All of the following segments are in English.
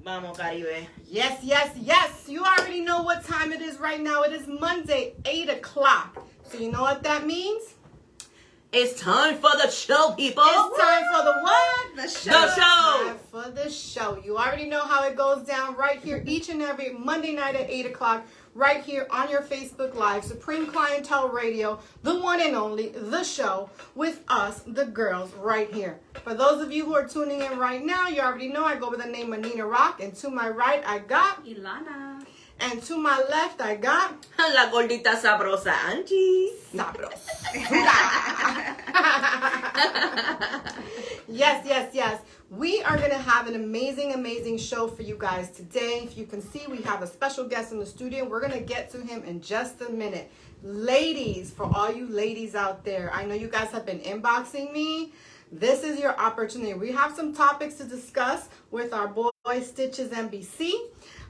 Vamos, Caribe. Yes, yes, yes. You already know what time it is right now. It is Monday, 8 o'clock. So you know what that means? It's time for the show, people. It's time for the what? The show. It's time for the show. You already know how it goes down right here each and every Monday night at 8 o'clock. Right here on your Facebook Live, Supreme Clientele Radio, the one and only, the show with us, the girls, right here. For those of you who are tuning in right now, you already know I go by the name of Nina Rock, and to my right I got Ilana. And to my left I got La gordita sabrosa Angie. Sabrosa. Yes, yes, yes. We are going to have an amazing, amazing show for you guys today. If you can see, we have a special guest in the studio. We're going to get to him in just a minute. Ladies, for all you ladies out there, I know you guys have been inboxing me. This is your opportunity. We have some topics to discuss with our boy Stitches NBC.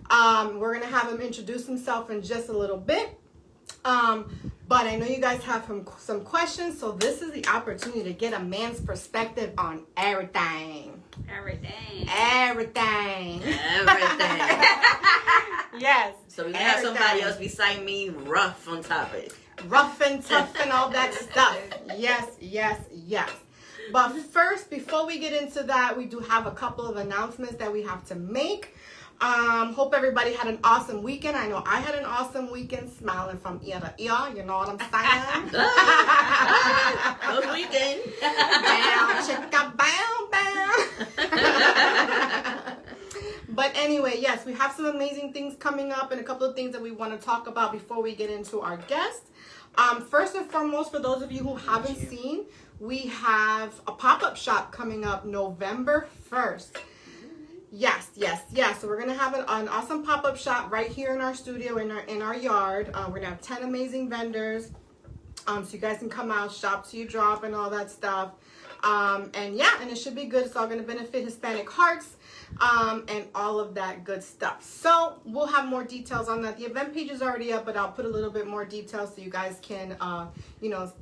We're going to have him introduce himself in just a little bit. But I know you guys have some questions, so this is the opportunity to get a man's perspective on everything. Everything. Yes. So we're going to have somebody else beside me rough on topic. Rough and tough and all that stuff. Yes, yes, yes. But first, before we get into that, we do have a couple of announcements that we have to make. Hope everybody had an awesome weekend. I know I had an awesome weekend, smiling from ear to ear. You know what I'm saying? Good weekend. Bow, chicka, bow, bow. But anyway, yes, we have some amazing things coming up and a couple of things that we want to talk about before we get into our guest. First and foremost, for those of you who haven't seen, we have a pop-up shop coming up November 1st. Yes. So we're gonna have an awesome pop-up shop right here in our studio, in our yard. We're gonna have 10 amazing vendors, so you guys can come out, shop till you drop, and all that stuff. And it should be good. It's all gonna benefit Hispanic hearts, and all of that good stuff. So we'll have more details on that. The event page is already up, but I'll put a little bit more details so you guys can,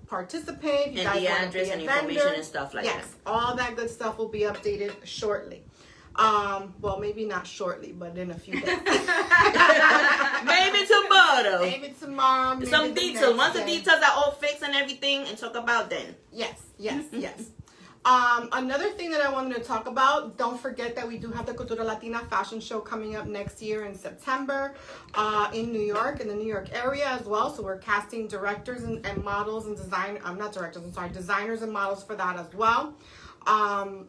participate. You and guys the address and information and stuff like that. Yes, all that good stuff will be updated shortly. Well, maybe not shortly, but in a few days. Maybe tomorrow. Maybe tomorrow. Maybe some details. Once the details are all fixed and everything, and talk about then. Yes. Another thing that I wanted to talk about, don't forget that we do have the Cultura Latina Fashion Show coming up next year in September in New York, in the New York area as well. So we're casting directors and models and designers and models for that as well.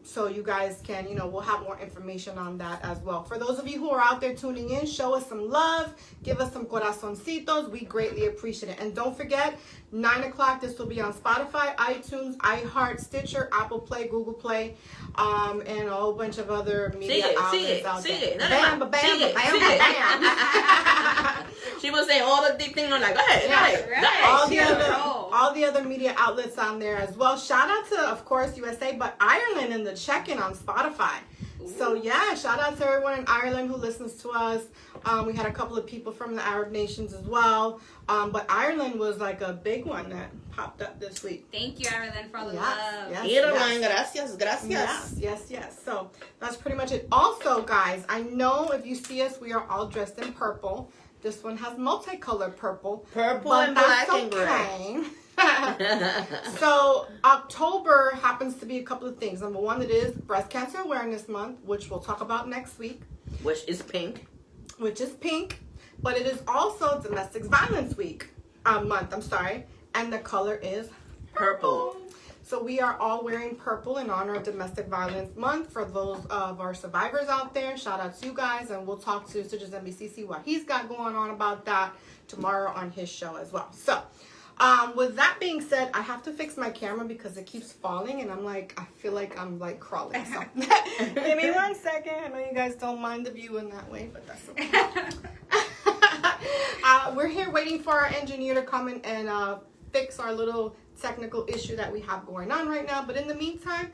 So you guys can, we'll have more information on that as well. For those of you who are out there tuning in, show us some love, give us some corazoncitos. We greatly appreciate it. And don't forget, 9 o'clock, this will be on Spotify, iTunes, iHeart, Stitcher, Apple Play, Google Play, and a whole bunch of other media outlets out there. Bam, bam, bam, bam. She was saying all the big things. I'm like, go ahead. All the other media outlets on there as well. Shout out to, of course, USA, but Ireland in the check-in on Spotify. Ooh. So yeah, shout out to everyone in Ireland who listens to us. We had a couple of people from the Arab nations as well. But Ireland was like a big one that popped up this week. Thank you, Ireland, for all the love. Yes. So that's pretty much it. Also, guys, I know if you see us, we are all dressed in purple. This one has multicolored purple. Purple and black and gray. So October happens to be a couple of things. Number one, it is Breast Cancer Awareness Month, which we'll talk about next week. Which is pink. But it is also Domestic Violence Month, and the color is purple. So we are all wearing purple in honor of Domestic Violence Month. For those of our survivors out there, shout out to you guys, and we'll talk to Stitches NBC, see what he's got going on about that tomorrow on his show as well. So with that being said, I have to fix my camera because it keeps falling, and I feel like I'm crawling. So give me 1 second. I know you guys don't mind the view in that way, but that's okay. We're here waiting for our engineer to come in and fix our little technical issue that we have going on right now. But in the meantime,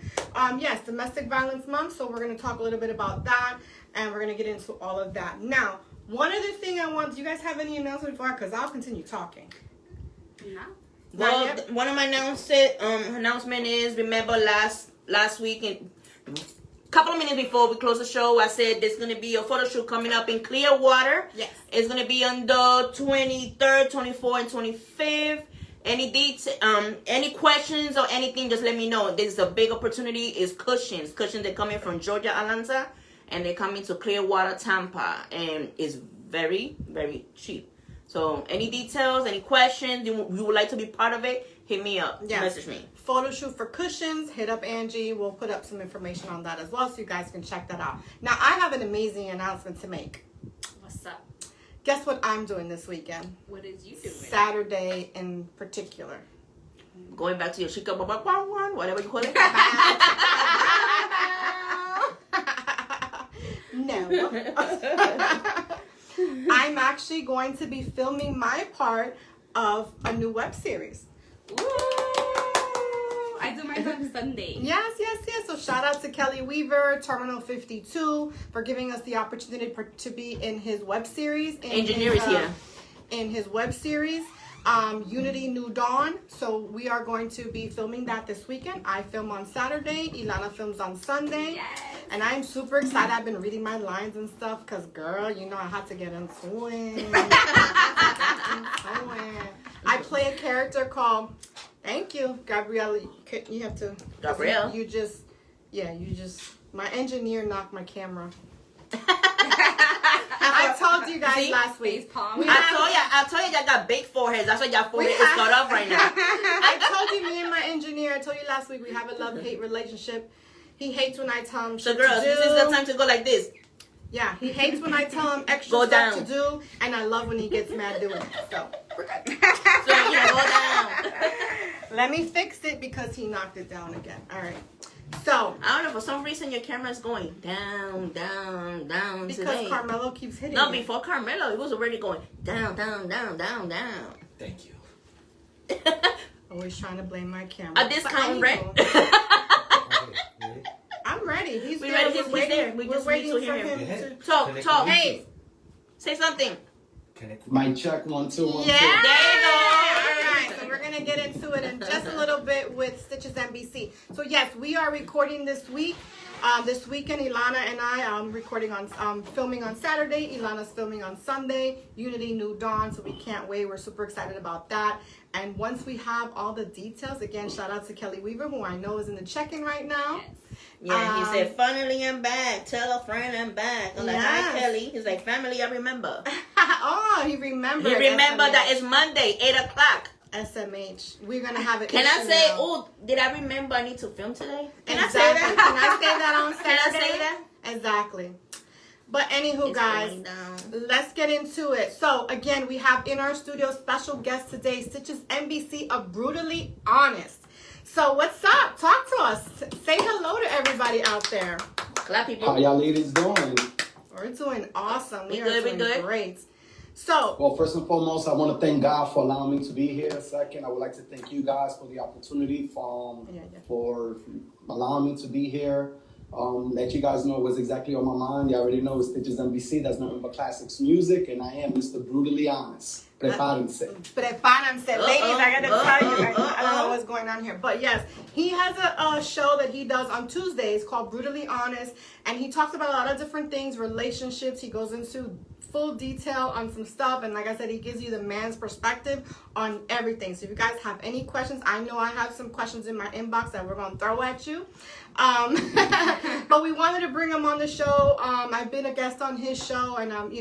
yes, Domestic Violence Month. So we're going to talk a little bit about that, and we're going to get into all of that. Now, one other thing do you guys have any announcement for? Because I'll continue talking. No. Well, one of my announcement is, remember last week couple of minutes before we close the show, I said there's going to be a photo shoot coming up in Clearwater. Yes. It's going to be on the 23rd, 24th, and 25th. Any questions or anything, just let me know. This is a big opportunity. It's cushions. Cushions, they're coming from Georgia, Atlanta, and they're coming to Clearwater, Tampa. And it's very, very cheap. So any details, any questions, you would like to be part of it, hit me up. Yes. Message me. Photo shoot for cushions, hit up Angie. We'll put up some information on that as well so you guys can check that out. Now, I have an amazing announcement to make. What's up? Guess what I'm doing this weekend? What is you doing? Saturday in particular. Going back to your chica, whatever you call it. No. I'm actually going to be filming my part of a new web series. Ooh, I do mine on Sunday. Yes. So shout out to Kelly Weaver, Terminal 52, for giving us the opportunity to be in his web series. Engineer is here. In his web series, Unity New Dawn. So we are going to be filming that this weekend. I film on Saturday. Ilana films on Sunday. Yes. And I'm super excited. I've been reading my lines and stuff because, girl, you know I had to get into it. I play a character called, thank you, Gabrielle. You have to. Gabrielle. You just, my engineer knocked my camera. I told you guys last week. Face palm. I told you y'all got big foreheads. That's why y'all forehead is cut off right now. I told you, me and my engineer, I told you last week we have a love-hate relationship. He hates when I tell him So shit girls, to do. this is the time to go like this. Yeah, he hates when I tell him extra Go stuff down. to do, and I love when he gets mad doing it. So, we're good. So go down. Let me fix it because he knocked it down again. All right. So, I don't know, for some reason your camera is going down, down, down because today. Carmelo keeps hitting No, me. before Carmelo, it was already going down, down, down, down, down. Thank you. Always trying to blame my camera. A discount, right? I'm ready. He's We there. ready. We're He's waiting. there. We We're just waiting need to for hear him him. to... Talk. Hey. Say something. Mic check 1 2 1 2. Yeah. There you go. All right. So we're gonna get into it in just a little bit with Stitches NBC. So yes, we are recording this week. This weekend, Ilana and I recording on filming on Saturday. Ilana's filming on Sunday. Unity New Dawn. So we can't wait. We're super excited about that. And once we have all the details, again, shout out to Kelly Weaver, who I know is in the check-in right now. Yes. Yeah, he said, finally I'm back. Tell a friend I'm back. I'm like, Yes. hi, Kelly. He's like, family, I remember. Oh, he remembered. He remember SMH. that it's Monday, 8 o'clock. SMH. We're gonna have it. Can I issue say, now. oh, did I remember I need to film today? Can Exactly. I say that? Can I say that on Can I Saturday? say that? Exactly. But anywho, It's guys, going down. let's get into it. So again, we have in our studio special guest today, Stitches NBC of Brutally Honest. So what's up? Talk to us. Say hello to everybody out there. Clap, people. How y'all ladies doing? We're doing awesome. We are good, we doing good. great. So Well, first and foremost, I want to thank God for allowing me to be here. Second, I would like to thank you guys for the opportunity for allowing me to be here. Let you guys know what's exactly on my mind. You already know it's Stitches NBC. That's nothing but classics music, and I am Mr. Brutally Honest. Prepárense. Prepárense, ladies. I gotta tell you, I don't know uh-oh. what's going on here, but yes, he has a show that he does on Tuesdays called Brutally Honest, and he talks about a lot of different things, relationships. He goes into full detail on some stuff, and like I said, he gives you the man's perspective on everything. So if you guys have any questions, I know I have some questions in my inbox that we're gonna throw at you. But we wanted to bring him on the show. I've been a guest on his show, and I'm,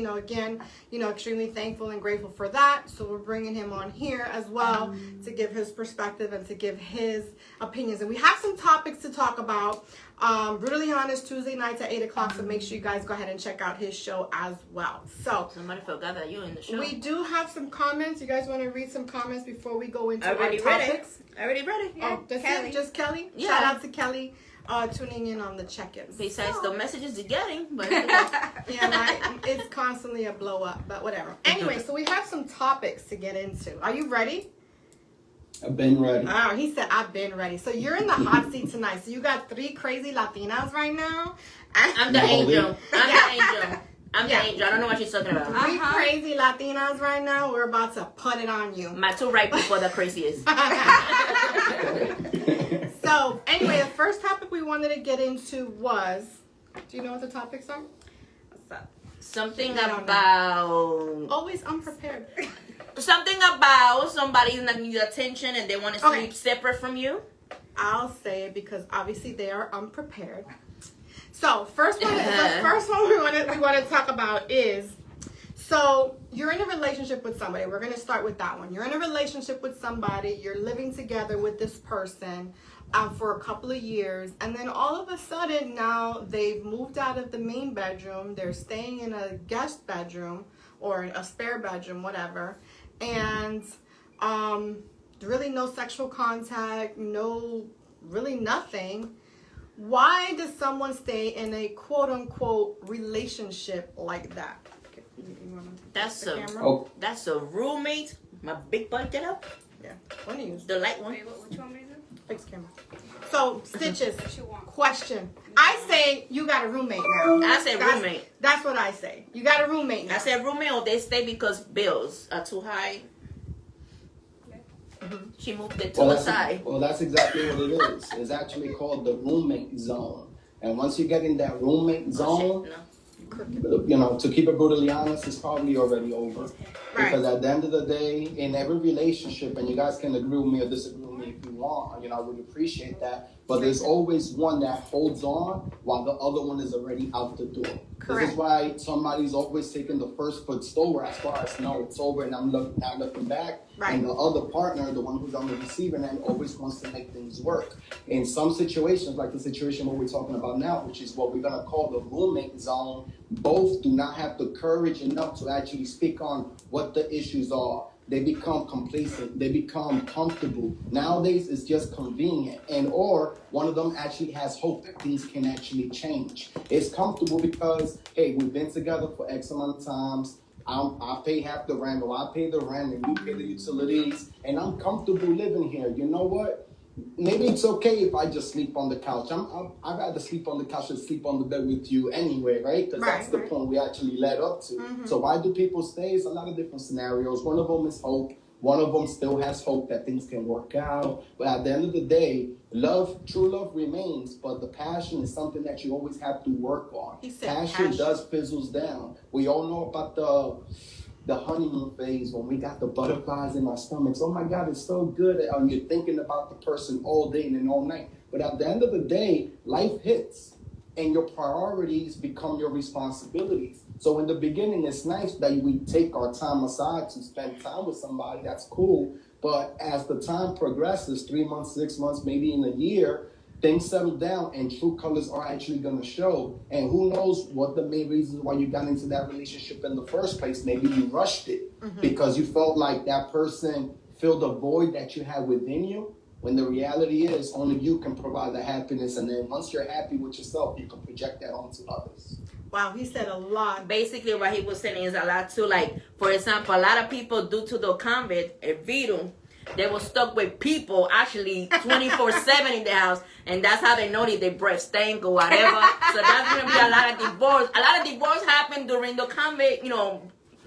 extremely thankful and grateful for that. So we're bringing him on here as well to give his perspective and to give his opinions. And we have some topics to talk about. Brutally Honest, Tuesday nights at 8 o'clock. So make sure you guys go ahead and check out his show as well. So Somebody forgot that you're in the show. we do have some comments. You guys want to read some comments before we go into our Already ready. topics? Already ready. Oh, that's Kelly. it? Just Kelly? Yeah. Shout out to Kelly tuning in on the check-ins. Besides the messages you're getting, but Yeah, it's constantly a blow up, but whatever. Anyway, so we have some topics to get into. Are you ready? I've been ready. Oh, he said, I've been ready. So you're in the hot seat tonight. So you got 3 crazy Latinas right now. I'm the No, angel. I'm Yeah. the angel. I'm Yeah. the angel. I don't know what she's talking about. 3 crazy Latinas right now. We're about to put it on you. My 2 right people are the craziest. So anyway, the first topic we wanted to get into was Do you know what the topics are? Something I don't about Always unprepared. something about somebody that needs attention and they want to Okay. sleep separate from you. I'll say it because obviously they are unprepared. So the first one we want to talk about is, so you're in a relationship with somebody. We're going to start with that one. You're in a relationship with somebody. You're living together with this person for a couple of years. And then all of a sudden now they've moved out of the main bedroom. They're staying in a guest bedroom or a spare bedroom, whatever. And really no sexual contact, really nothing. Why does someone stay in a quote-unquote relationship like that? Okay, you wanna That's the a camera? that's a roommate. My big butt, get up. Yeah, what do you use? The light one. Wait, what you want me to do? Fix camera. So, Stitches, What you want? question. I say you got a roommate now. I said roommate. That's what I say. You got a roommate now. I said roommate, or they stay because bills are too high. She moved it to the side. Well, that's exactly what it is. It's actually called the roommate zone. And once you get in that roommate zone, you know, to keep it brutally honest, it's probably already over. Right. Because at the end of the day, in every relationship, and you guys can agree with me or disagree with me if you want, you know, I would appreciate that. But there's always one that holds on while the other one is already out the door. Correct. This is why somebody's always taking the first foot slower as far as, no, it's over and I'm not looking back. Right. And the other partner, the one who's on the receiving end, always wants to make things work. In some situations, like the situation what we're talking about now, which is what we're going to call the roommate zone, both do not have the courage enough to actually speak on what the issues are. They become complacent. They become comfortable. Nowadays, it's just convenient. And or one of them actually has hope that things can actually change. It's comfortable because, hey, we've been together for X amount of times. I pay half the rent, or I pay the rent, and you pay the utilities, and I'm comfortable living here. You know what? Maybe it's okay if I just sleep on the couch. I'd rather sleep on the couch than sleep on the bed with you anyway, right? Because that's the point we actually led up to. Mm-hmm. So why do people stay? It's a lot of different scenarios. One of them is hope. One of them still has hope that things can work out. But at the end of the day, true love remains, but the passion is something that you always have to work on. Passion does fizzles down. We all know about the honeymoon phase when we got the butterflies in our stomachs. Oh my God, it's so good. And you're thinking about the person all day and all night. But at the end of the day, life hits and your priorities become your responsibilities. So in the beginning, it's nice that we take our time aside to spend time with somebody. That's cool. But as the time progresses, 3 months, 6 months, maybe in a year, things settle down and true colors are actually going to show. And who knows what the main reasons why you got into that relationship in the first place. Maybe you rushed it because you felt like that person filled a void that you had within you, when the reality is only you can provide the happiness. And then once you're happy with yourself, you can project that onto others. Wow, he said a lot. Basically, what he was saying is a lot too. Like, for example, a lot of people, due to the COVID, el virus, they were stuck with people actually 24/7 in the house, and that's how they know that their breath stink or whatever. So that's gonna be a lot of divorce. A lot of divorce happened during the COVID,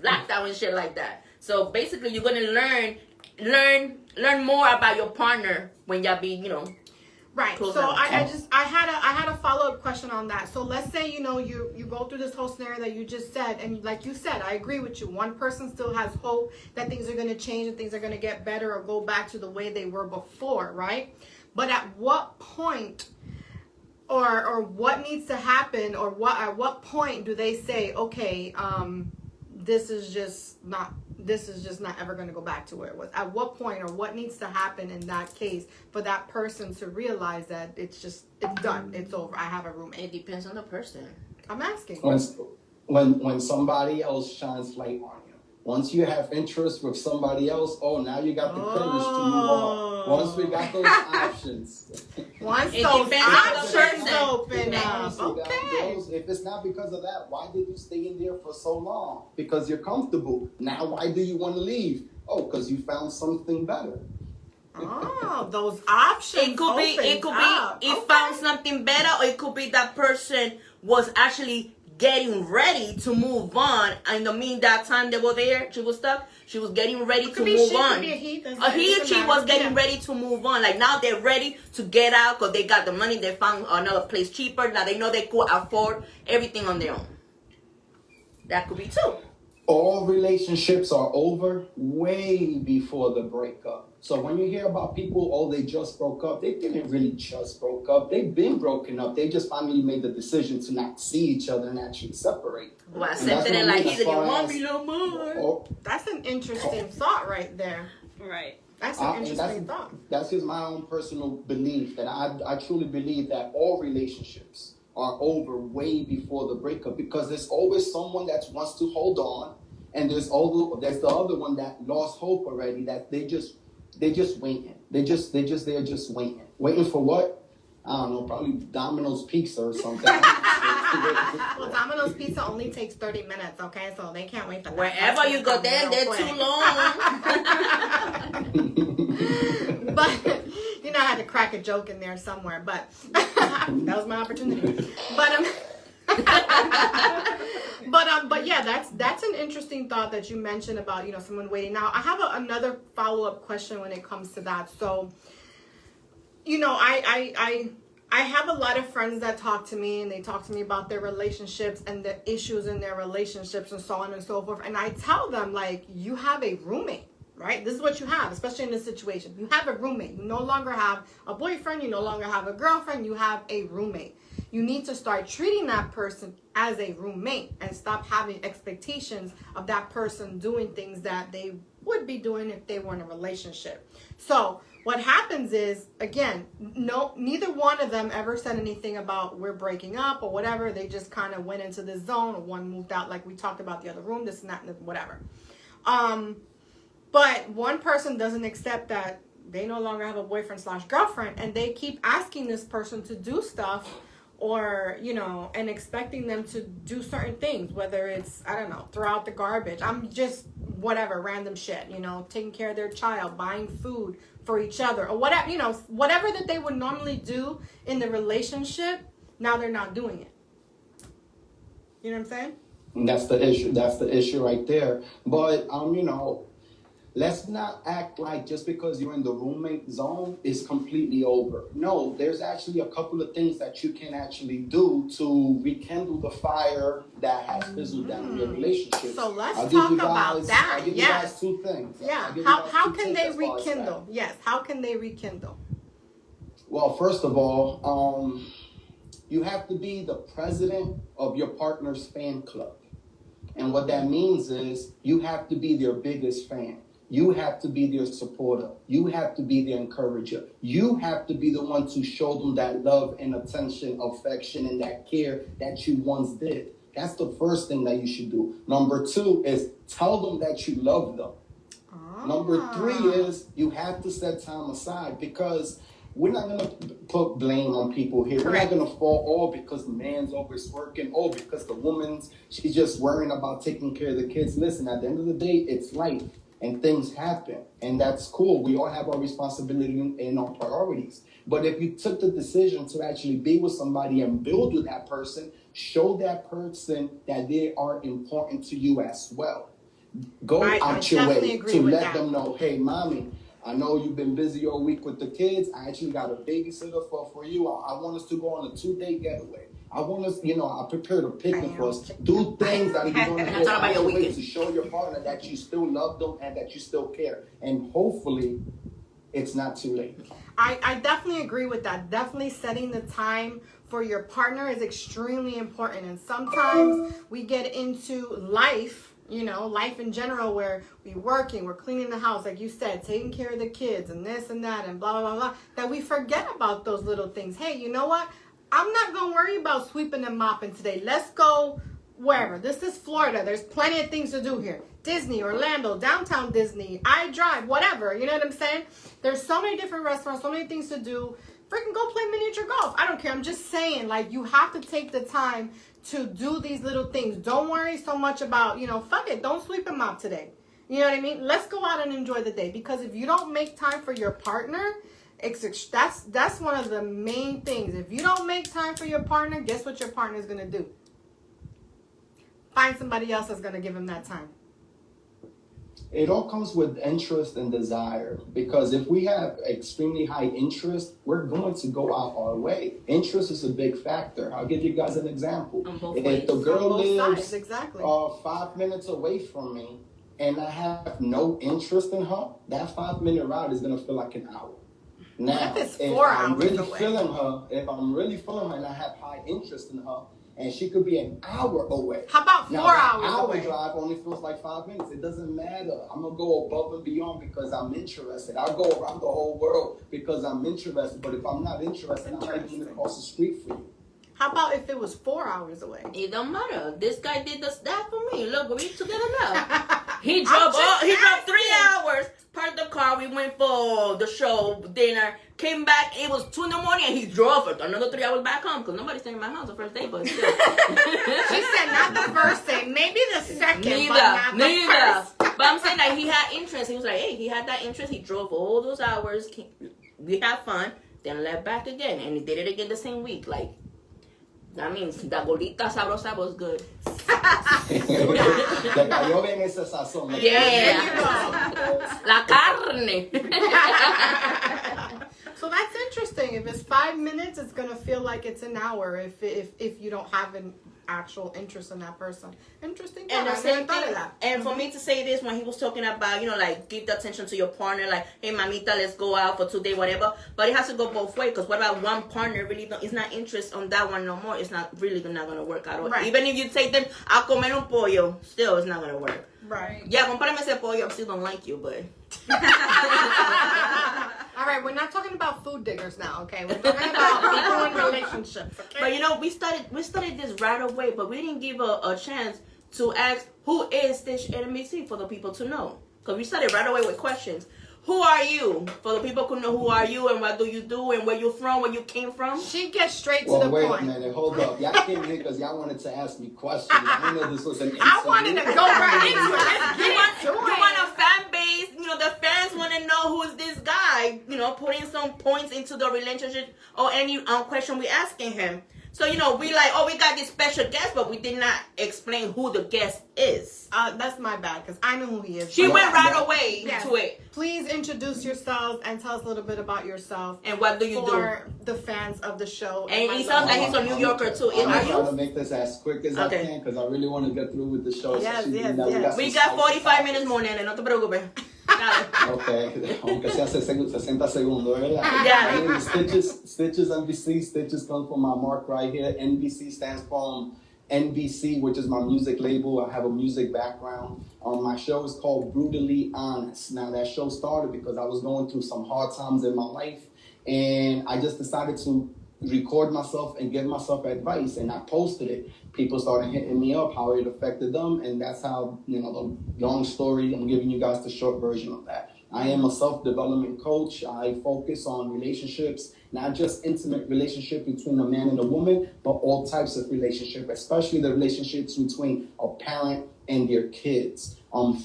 lockdown and shit like that. So basically, you're gonna learn more about your partner when y'all be, Right. close So down. I had a follow-up question on that. So let's say, you go through this whole scenario that you just said, and like you said, I agree with you. One person still has hope that things are going to change and things are going to get better or go back to the way they were before, right? But at what point or what needs to happen, or at what point do they say, okay, this is just not ever going to go back to where it was? At what point, or what needs to happen in that case for that person to realize that it's done, it's over, I have a roommate? It depends on the person. I'm asking. When somebody else shines light on you. Once you have interest with somebody else, now you got the courage to move on. Once we got those options. Once It those depends on the options person. open up. Honestly, Okay. girls, if it's not because of that, why did you stay in there for so long? Because you're comfortable. Now, why do you want to leave? Oh, because you found something better. Oh, those options. It could be he he found something better, or it could be that person was actually getting ready to move on. In the meantime, time they were there, she was stuck. She was getting ready to move on. He or she was getting ready to move on. Like now they're ready to get out because they got the money. They found another place cheaper. Now they know they could afford everything on their own. That could be too. All relationships are over way before the breakup. So when you hear about people, oh, they just broke up, they didn't really just broke up. They've been broken up. They just finally made the decision to not see each other and actually separate. Well, accepted it like he didn't want me no more. Oh, that's an interesting thought right there. Right. That's an interesting thought. That's just my own personal belief. And I truly believe that all relationships are over way before the breakup because there's always someone that wants to hold on. And there's the other one that lost hope already. That they just waiting. They're just waiting. Waiting for what? I don't know. Probably Domino's Pizza or something. Well, Domino's Pizza only takes 30 minutes. Okay, so they can't wait for that. Wherever you go, they're too long. But you know, I had to crack a joke in there somewhere. But that was my opportunity. But yeah, that's an interesting thought that you mentioned about, you know, someone waiting. Now, I have another follow-up question when it comes to that. So, you know, I have a lot of friends that talk to me and they talk to me about their relationships and the issues in their relationships and so on and so forth. And I tell them, like, you have a roommate, right? This is what you have, especially in this situation. You have a roommate. You no longer have a boyfriend. You no longer have a girlfriend. You have a roommate. You need to start treating that person as a roommate and stop having expectations of that person doing things that they would be doing if they were in a relationship. So what happens is, again, neither one of them ever said anything about we're breaking up or whatever. They just kind of went into this zone, or one moved out, like we talked about the other room, this and that, and whatever. But one person doesn't accept that they no longer have a boyfriend/girlfriend, and they keep asking this person to do stuff, or, you know, and expecting them to do certain things, whether it's, I don't know, throw out the garbage. I'm just, whatever, random shit, you know, taking care of their child, buying food for each other, or whatever, you know, whatever that they would normally do in the relationship, now they're not doing it. You know what I'm saying? And that's the issue. That's the issue right there. But, you know, let's not act like just because you're in the roommate zone, it's completely over. No, there's actually a couple of things that you can actually do to rekindle the fire that has fizzled down in your relationship. So let's talk about that. I'll give you guys two things. Yeah. How can they rekindle? Yes. How can they rekindle? Well, first of all, you have to be the president of your partner's fan club. And what that means is you have to be their biggest fan. You have to be their supporter. You have to be their encourager. You have to be the one to show them that love and attention, affection, and that care that you once did. That's the first thing that you should do. Number 2 is tell them that you love them. Number 3 is you have to set time aside, because we're not going to put blame on people here. Correct. We're not going to fall all because the man's always working, or because the woman's, she's just worrying about taking care of the kids. Listen, at the end of the day, it's life. And things happen, and that's cool. We all have our responsibility and our priorities. But if you took the decision to actually be with somebody and build with that person, show that person that they are important to you as well. Go out your way to let them know, hey, mommy, I know you've been busy all week with the kids. I actually got a babysitter for you. I want us to go on a 2-day getaway. I want us, you know, I prepared a picnic for us. Do things that you're going to go out your way to show your partner that you still love them and that you still care. And hopefully, it's not too late. I definitely agree with that. Definitely setting the time for your partner is extremely important. And sometimes we get into life, you know, life in general, where we're working, we're cleaning the house, like you said, taking care of the kids and this and that and blah, blah, blah, blah, that we forget about those little things. Hey, you know what? I'm not going to worry about sweeping and mopping today. Let's go wherever. This is Florida. There's plenty of things to do here. Disney, Orlando, downtown Disney, iDrive, whatever. You know what I'm saying? There's so many different restaurants, so many things to do. Freaking go play miniature golf. I don't care. I'm just saying, like, you have to take the time to do these little things. Don't worry so much about, you know, fuck it. Don't sweep and mop today. You know what I mean? Let's go out and enjoy the day. Because if you don't make time for your partner, that's one of the main things. If you don't make time for your partner, guess what your partner is going to do? find somebody else that's going to give him that time? It all comes with interest and desire, because if we have extremely high interest, we're going to go out our way. Interest is a big factor. I'll give you guys an example. If the girl lives exactly. 5 minutes away from me and I have no interest in her, that 5-minute ride is going to feel like an hour. Now, if it's 4 I'm hours really away? feeling her, if I'm really feeling her and I have high interest in her, and she could be an hour away. How about 4 now, that hours hour away? drive only feels like 5 minutes. It doesn't matter. I'm gonna go above and beyond because I'm interested. I'll go around the whole world because I'm interested. But if I'm not interested, I'm not even across the street for you. How about if it was 4 hours away? It don't matter. This guy did that for me. Look, we're together now. He I'm drove just 3 asking. hours, parked the car, we went for the show, dinner, came back, it was 2 a.m, and he drove for another 3 hours back home, because nobody's staying in my house the first day, but still. She said not the first day, maybe the second, but not the Neither. first. But I'm saying that he had interest. He was like, hey, he had that interest. He drove all those hours. We had fun, then left back again, and he did it again the same week. Like, that means the golita sabrosa was good. Te cayó bien ese sazón. Yeah. La carne. So that's interesting. If it's 5 minutes, it's gonna feel like it's an hour. If you don't have an actual interest in that person. Interesting. And the I same never thought of thing, that. and for me to say this when he was talking about, like, give the attention to your partner, like, hey, mamita, let's go out for today, whatever. But it has to go both ways, because what about one partner really is not interested on that one no more? It's not really not going to work out. Right. Even if you take them a comer un pollo, still it's not going to work. Right. Yeah, comprarme ese pollo, I still don't like you, but... All right, we're not talking about food diggers now, okay? We're talking about people in relationships, okay? But we started this right away, but we didn't give a chance to ask who is Stitch at NBC for the people to know. Because we started right away with questions. Who are you? For the people who know who are you and what do you do and where you're from, where you came from. She gets straight to Well, the wait point. a minute, hold up. Y'all came here because y'all wanted to ask me questions. I didn't know this was an interview. I wanted to go right into it. Let's get You into want it. a fan base, the fans want to know who is this guy, putting some points into the relationship or any question we asking him. So, we like, we got this special guest, but we did not explain who the guest is. That's my bad, because I know who he is. She But- went right away Yes. to it. Please introduce yourself and tell us a little bit about yourself. And what do you do? For the fans of the show. And he sounds like he's a New Yorker, too. I'm Are trying to you? make this as quick as Okay. I can because I really want to get through with the show. Yes, especially yes, now yes. We some got spicy 45 minutes more, nene. No te preocupes. Dale. Okay, aunque sea 60 segundos, ¿verdad? Yeah. My name is Stitches NBC. Stitches comes from my mark right here. NBC stands for NBC, which is my music label. I have a music background. My show is called Brutally Honest. Now, that show started because I was going through some hard times in my life, and I just decided to record myself and give myself advice, and I posted it. People started hitting me up how it affected them, and that's how, the long story, I'm giving you guys the short version of that. I am a self-development coach. I focus on relationships, not just intimate relationship between a man and a woman, but all types of relationship, especially the relationships between a parent and their kids,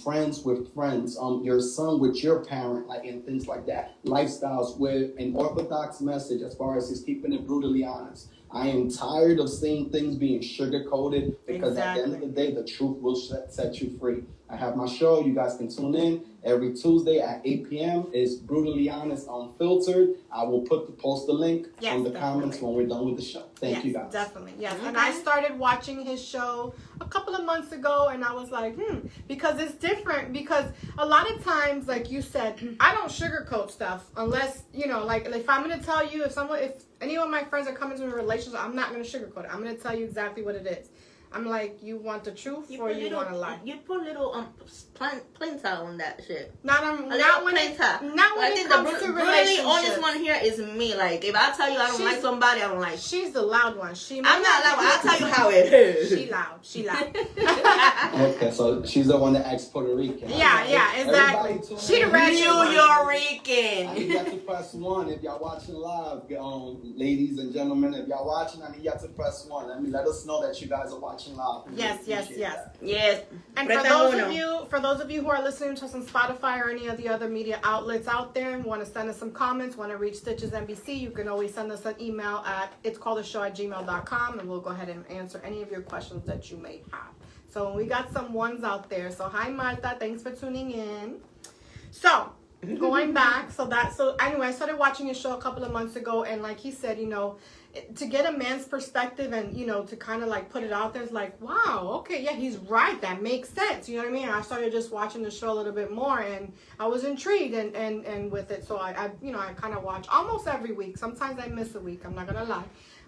friends with friends, your son with your parent, and things like that. Lifestyles with an orthodox message as far as just keeping it brutally honest. I am tired of seeing things being sugar-coated because at the end of the day, the truth will set you free. I have my show. You guys can tune in every Tuesday at 8 p.m. It's Brutally Honest Unfiltered. I will post the link in the comments when we're done with the show. Thank you guys. Definitely, yes. Okay. And I started watching his show a couple of months ago, and I was like, because it's different. Because a lot of times, like you said, I don't sugarcoat stuff unless, like if I'm going to tell you, if any of my friends are coming to a relationship, I'm not going to sugarcoat it. I'm going to tell you exactly what it is. I'm like, you want the truth or you want to lie? You put little planter on that shit. Not when it comes to Really relationships. honest one here is me. Like, if I tell you I don't like somebody, I don't like you. She's the loud one. I'm not loud. I'll tell you how it is. She loud. Okay, so she's the one that acts Puerto Rican. Yeah, exactly. Everybody tune She the in. ratchet one. New I Yorican. need y'all to press 1 if y'all watching live, ladies and gentlemen. If y'all watching, I need y'all to press 1. Let us know that you guys are watching live. We Yes. appreciate that. Yes. And for those of you who are listening to us on Spotify or any of the other media outlets out there and want to send us some comments, want to reach Stitches NBC, you can always send us an email at itscalledashow@gmail.com, and we'll go ahead and answer any of your questions that you may have. So we got some ones out there. So hi Marta, thanks for tuning in. So going back, so anyway, I started watching his show a couple of months ago, and like he said, you know, to get a man's perspective and, you know, to kind of like put it out there, it's like, wow, okay, yeah, he's right, that makes sense, you know what I mean? And I started just watching the show a little bit more, and I was intrigued and with it. So I you know, I kind of watch almost every week. Sometimes I miss a week, I'm not gonna lie,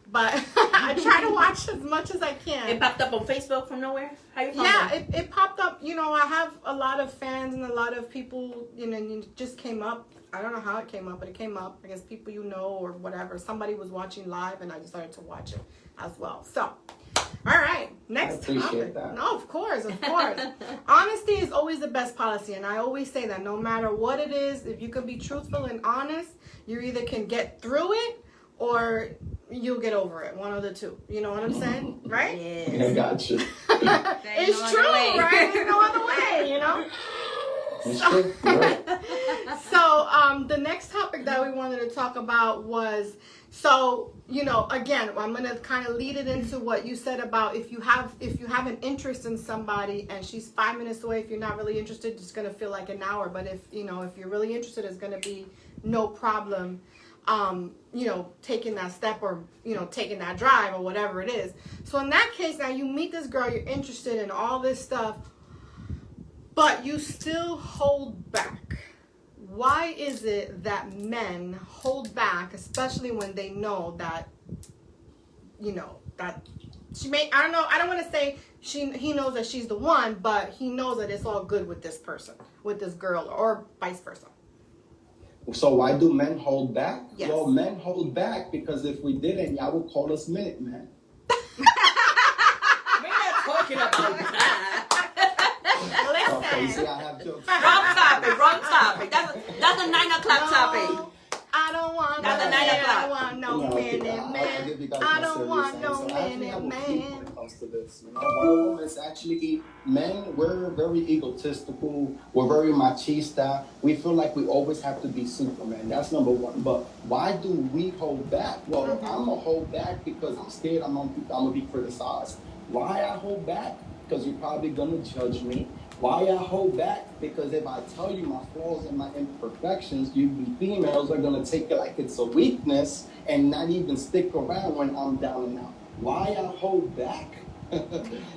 but I try to watch as much as I can. It popped up on Facebook from nowhere? How you found Yeah, it? it popped up. You know, I have a lot of fans and a lot of people, you know, and it just came up. I don't know how it came up, but it came up. I guess people you know or whatever. Somebody was watching live, and I just started to watch it as well. So, all right, next topic. That. No, of course, of course. Honesty is always the best policy, and I always say that no matter what it is, if you can be truthful and honest, you either can get through it or you'll get over it. One of the two. You know what I'm saying? Right? Yeah. I got you. It's no true, other way. right? There's no other way, you know? It's true. You're right. So, the next topic that we wanted to talk about was, so, you know, again, I'm going to kind of lead it into what you said about if you have an interest in somebody and she's 5 minutes away, if you're not really interested, it's going to feel like an hour. But if you're really interested, it's going to be no problem, you know, taking that step or, you know, taking that drive or whatever it is. So in that case, now you meet this girl, you're interested in all this stuff, but you still hold back. Why is it that men hold back, especially when they know that, you know, that she may, I don't want to say he knows that she's the one, but he knows that it's all good with this person, with this girl, or vice versa. So why do men hold back? Yes. Well, men hold back because if we didn't, y'all would call us minute men. We're not talking about that. Okay, see, I have jokes. Wrong topic. That's a 9 o'clock topic. I don't want That's no a 9 man. o'clock. I don't want no minute man. I don't want no minute When man. it comes to this, you know, one of them is actually men. We're very egotistical. We're very machista. We feel like we always have to be Superman. That's number one. But why do we hold back? Well, I'm gonna hold back because I'm scared I'm gonna be criticized. Why I hold back? Because you're probably gonna judge me. Why I hold back? Because if I tell you my flaws and my imperfections, you females are gonna take it like it's a weakness and not even stick around when I'm down and out. Why I hold back?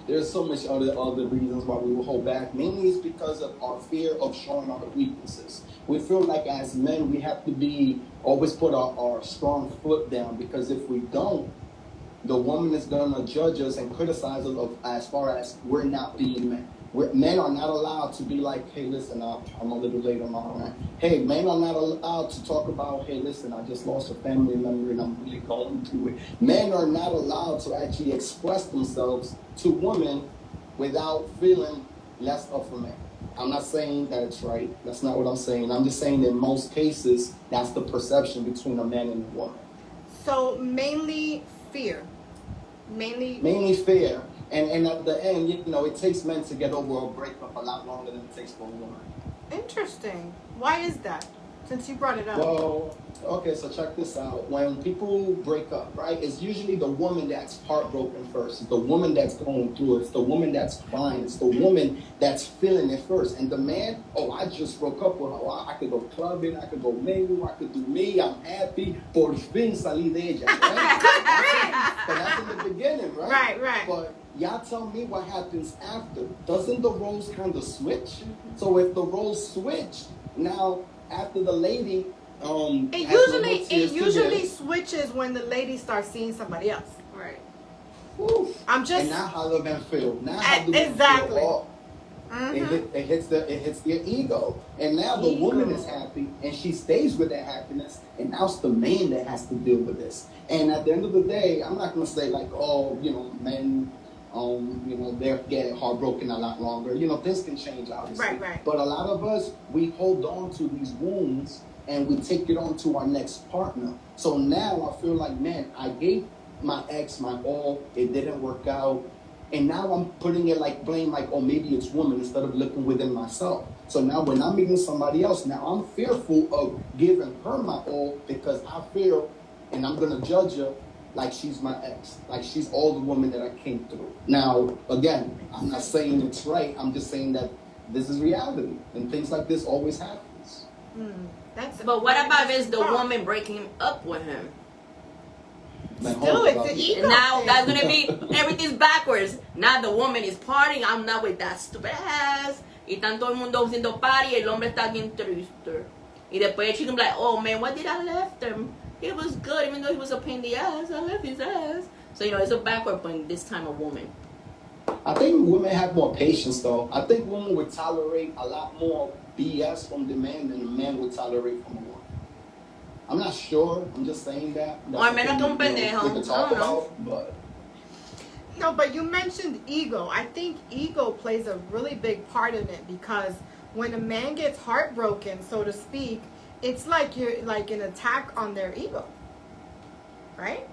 There's so much other reasons why we will hold back. Mainly it's because of our fear of showing our weaknesses. We feel like as men we have to always put our strong foot down, because if we don't, the woman is gonna judge us and criticize us as far as we're not being men. Men are not allowed to be like, hey, listen, I'm a little late on my rant. Hey, men are not allowed to talk about, hey, listen, I just lost a family member and I'm really going through it. Men are not allowed to actually express themselves to women without feeling less of a man. I'm not saying that it's right. That's not what I'm saying. I'm just saying that in most cases, that's the perception between a man and a woman. So mainly fear. Mainly fear. And at the end, you know, it takes men to get over a breakup a lot longer than it takes for a woman. Interesting. Why is that? Since you brought it up. Well, okay, so check this out. When people break up, right, it's usually the woman that's heartbroken first. It's the woman that's going through it. It's the woman that's crying. It's the woman that's feeling it first. And the man, I just broke up with her. I could go clubbing. I could go mingle. I could do me. I'm happy. Por fin salí de ella. Right? But that's in the beginning, right? Right. But y'all tell me what happens after. Doesn't the roles kind of switch? So if the roles switch, now after the lady, it usually switches when the lady starts seeing somebody else. Right. Oof. And now how do men feel? Now how do men exactly. feel? It hits their ego, and now the woman is happy, and she stays with that happiness, and now it's the man that has to deal with this. And at the end of the day, I'm not gonna say like, men, they're getting heartbroken a lot longer. Things can change, obviously. Right. But a lot of us, we hold on to these wounds, and we take it on to our next partner. So now I feel like, man, I gave my ex my all, it didn't work out. And now I'm putting it like blame, like, maybe it's woman, instead of looking within myself. So now when I'm meeting somebody else, now I'm fearful of giving her my all because I feel, and I'm going to judge her, like she's my ex, like she's all the woman that I came through. Now, again, I'm not saying it's right. I'm just saying that this is reality, and things like this always happens. But what about if it's the woman breaking up with him? Still, it's the ego. Now thing. that's gonna be everything's backwards. Now the woman is partying. I'm not with that stupid ass. Y están todo el mundo haciendo party. Y el hombre está bien triste. Y después she can be like, oh man, why did I left him? He was good, even though he was a pain in the ass. I left his ass. So it's a backward point this time of woman. I think women have more patience, though. I think women would tolerate a lot more BS from the man than a man would tolerate from a woman. I'm not sure. I'm just saying that. Or menos que un pendejo. We can talk I don't know. about, but No, but you mentioned ego. I think ego plays a really big part in it because when a man gets heartbroken, so to speak, it's like you're like an attack on their ego, right?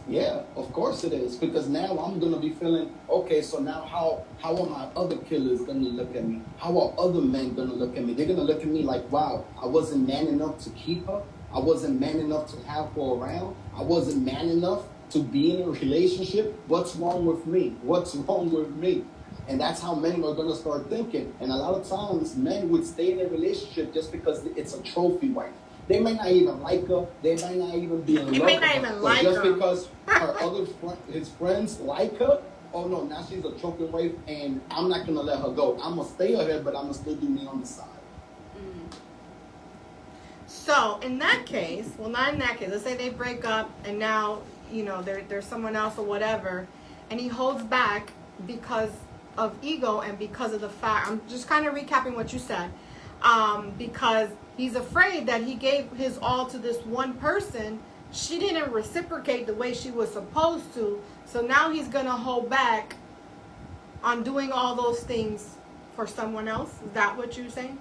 yeah, of course it is. Because now I'm gonna be feeling okay. So now how are my other killers gonna look at me? How are other men gonna look at me? They're gonna look at me like, wow, I wasn't man enough to keep her. I wasn't man enough to have her around. I wasn't man enough to be in a relationship. What's wrong with me? What's wrong with me? And that's how men are going to start thinking. And a lot of times, men would stay in a relationship just because it's a trophy wife. They may not even like her. They may not even be in love They may not even like just her. because his friends like her, oh no, now she's a trophy wife, and I'm not going to let her go. I'm going to stay ahead, but I'm going to still do me on the side. So in that case, well, not in that case. Let's say they break up, and now there's someone else or whatever, and he holds back because of ego and because of the fact. I'm just kind of recapping what you said, because he's afraid that he gave his all to this one person. She didn't reciprocate the way she was supposed to, so now he's gonna hold back on doing all those things for someone else. Is that what you're saying?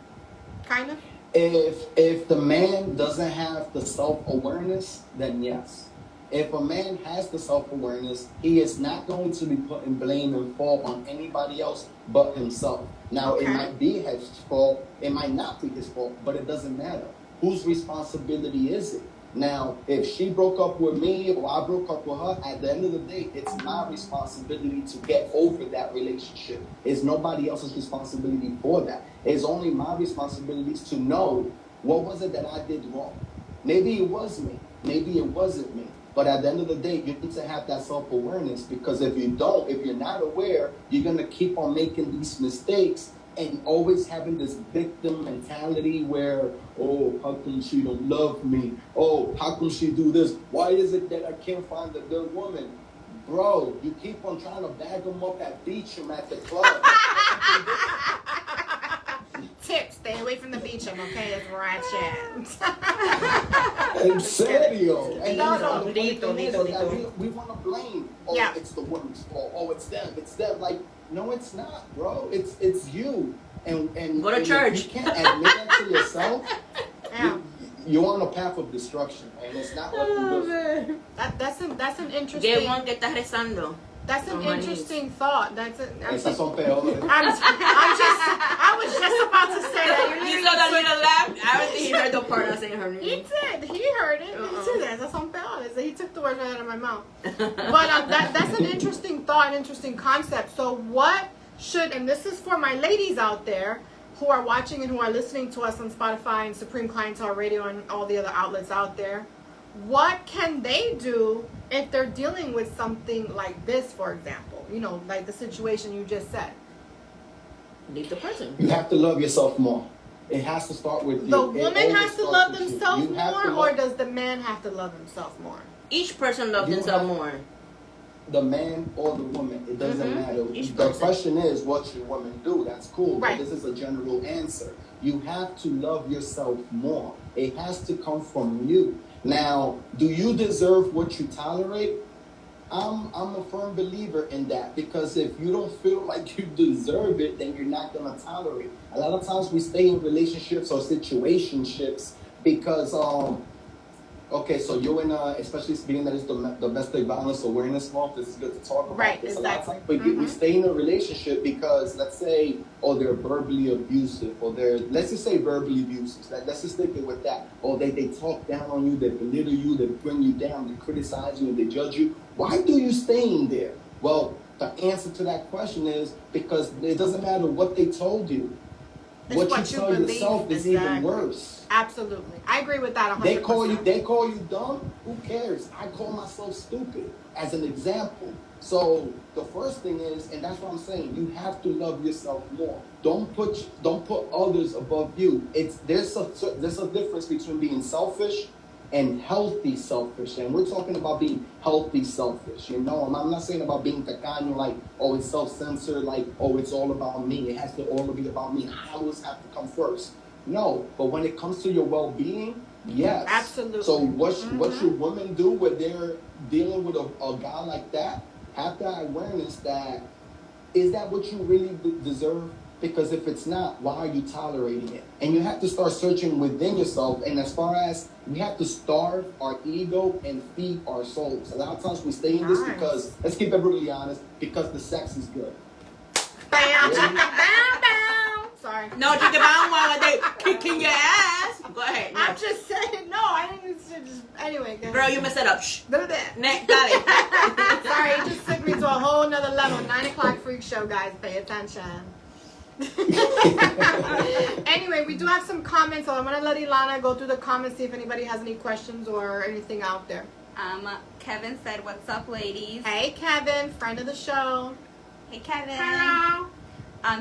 Kind of. If the man doesn't have the self-awareness, then yes. If a man has the self-awareness, he is not going to be putting blame and fault on anybody else but himself. Now, Okay. It might be his fault, it might not be his fault, but it doesn't matter. Whose responsibility is it? Now, if she broke up with me or I broke up with her, at the end of the day, it's my responsibility to get over that relationship. It's nobody else's responsibility for that. It's only my responsibility to know what was it that I did wrong. Maybe it was me. Maybe it wasn't me. But at the end of the day, you need to have that self-awareness, because if you don't, if you're not aware, you're going to keep on making these mistakes and always having this victim mentality where, oh, how come she don't love me? Oh, how come she do this? Why is it that I can't find a good woman? Bro, you keep on trying to bag them up at Beacham at the club. Tip: stay away from the beach. Okay, it's ratchet. En serio. And No, then no. the funny thing is that we want to blame. Oh, Yeah. it's the woman's fault. Oh, it's them. It's them. Like, no, it's not, bro. It's you. And Go to and church. If you can't admit that to yourself, Yeah. you're on a path of destruction, and it's not what you do. That's an Get interesting. one que está rezando. That's an on my interesting thought. That's it. Esas son peores. I was just about to say that. You saw that little laugh? I don't think he heard the part I was saying her He name. did. He heard it. He said that. That's on peores. He took the words right out of my mouth. But that's an interesting thought, an interesting concept. So what should, and this is for my ladies out there who are watching and who are listening to us on Spotify and Supreme Clientele Radio and all the other outlets out there, what can they do if they're dealing with something like this, for example? Like the situation you just said. Leave the person. You have to love yourself more. It has to start with you. The It woman always has to starts love with you. themselves You have more, to or love- does the man have to love himself more? Each person loves You themselves have- more. the man or the woman, it doesn't matter. Each The person. question is, what should women do? That's cool, Right. but this is a general answer. You have to love yourself more. It has to come from you. Now, do you deserve what you tolerate? I'm a firm believer in that, because if you don't feel like you deserve it, then you're not gonna tolerate. A lot of times we stay in relationships or situationships because Okay, so you and especially being that it's the domestic violence awareness month, this is good to talk about Right, this. exactly. A lot of times we stay in a relationship because let's say, oh, they're verbally abusive, or they're let's just say verbally abusive. Let's just stick it with that. Or they talk down on you, they belittle you, they bring you down, they criticize you, and they judge you. Why do you stay in there? Well, the answer to that question is because it doesn't matter what they told you. It's What you what you tell believe, yourself is exactly. even worse. Absolutely. I agree with that 100%. They call you dumb. Who cares? I call myself stupid as an example. So the first thing is, and that's what I'm saying, you have to love yourself more. Don't put others above you. There's a difference between being selfish and healthy selfish. And we're talking about being healthy selfish. You know, I'm not saying about being tacaño, like, oh, it's self-censored, like, oh, it's all about me. It has to all be about me. I always have to come first. No, but when it comes to your well-being, yes. Absolutely. So what should women do when they're dealing with a guy like that? Have that awareness that, is that what you really deserve? Because if it's not, why are you tolerating it? And you have to start searching within yourself. And as far as we have to starve our ego and feed our souls. A lot of times we stay in this because, let's keep it brutally honest, because the sex is good. Bam, chicka, bam, bam. Sorry. No, chicka bam while they kicking your ass. Go ahead. No. I'm just saying, no, I didn't just, anyway. Guys. Girl, you messed it up. Shh. Do that. Next, got it. Sorry, it just took me to a whole nother level. 9 o'clock freak show, guys. Pay attention. Anyway, we do have some comments, so I'm going to let Ilana go through the comments, see if anybody has any questions or anything out there. Kevin said, "What's up, ladies?" Hey, Kevin, friend of the show. Hey, Kevin. Hello.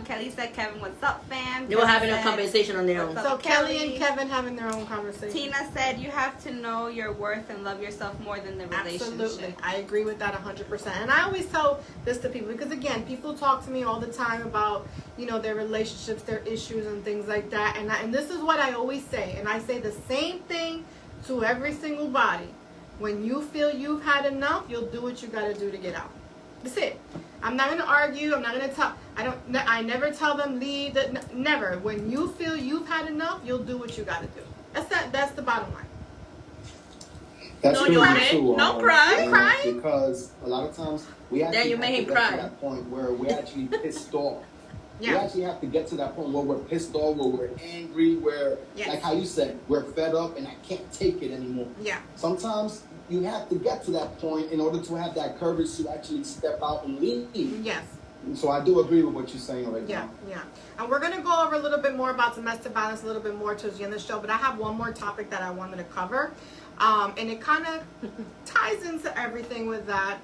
Kelly said, "Kevin, what's up, fam?" They were having a conversation on their own. "What's So up, Kelly and Kevin having their own conversation. Tina said, "You have to know your worth and love yourself more than the relationship." Absolutely. I agree with that 100%. And I always tell this to people because, again, people talk to me all the time about, you know, their relationships, their issues and things like that. And this is what I always say. And I say the same thing to every single body. When you feel you've had enough, you'll do what you got to do to get out. That's it. I'm not going to argue. I'm not going to tell. I never tell them leave. Never. When you feel you've had enough, you'll do what you got to do. That's the bottom line. That's No, really you ain't. true. No cry. You crying? Because a lot of times we actually Then you have made to him get cry. to that point where we're actually pissed off. Yeah. We actually have to get to that point where we're pissed off, where we're angry, where, Yes. like how you said, we're fed up and I can't take it anymore. Yeah. Sometimes you have to get to that point in order to have that courage to actually step out and leave. Yes. So I do agree with what you're saying right Yeah, now. yeah. And we're going to go over a little bit more about domestic violence a little bit more towards the end of the show, but I have one more topic that I wanted to cover. And it kind of ties into everything with that.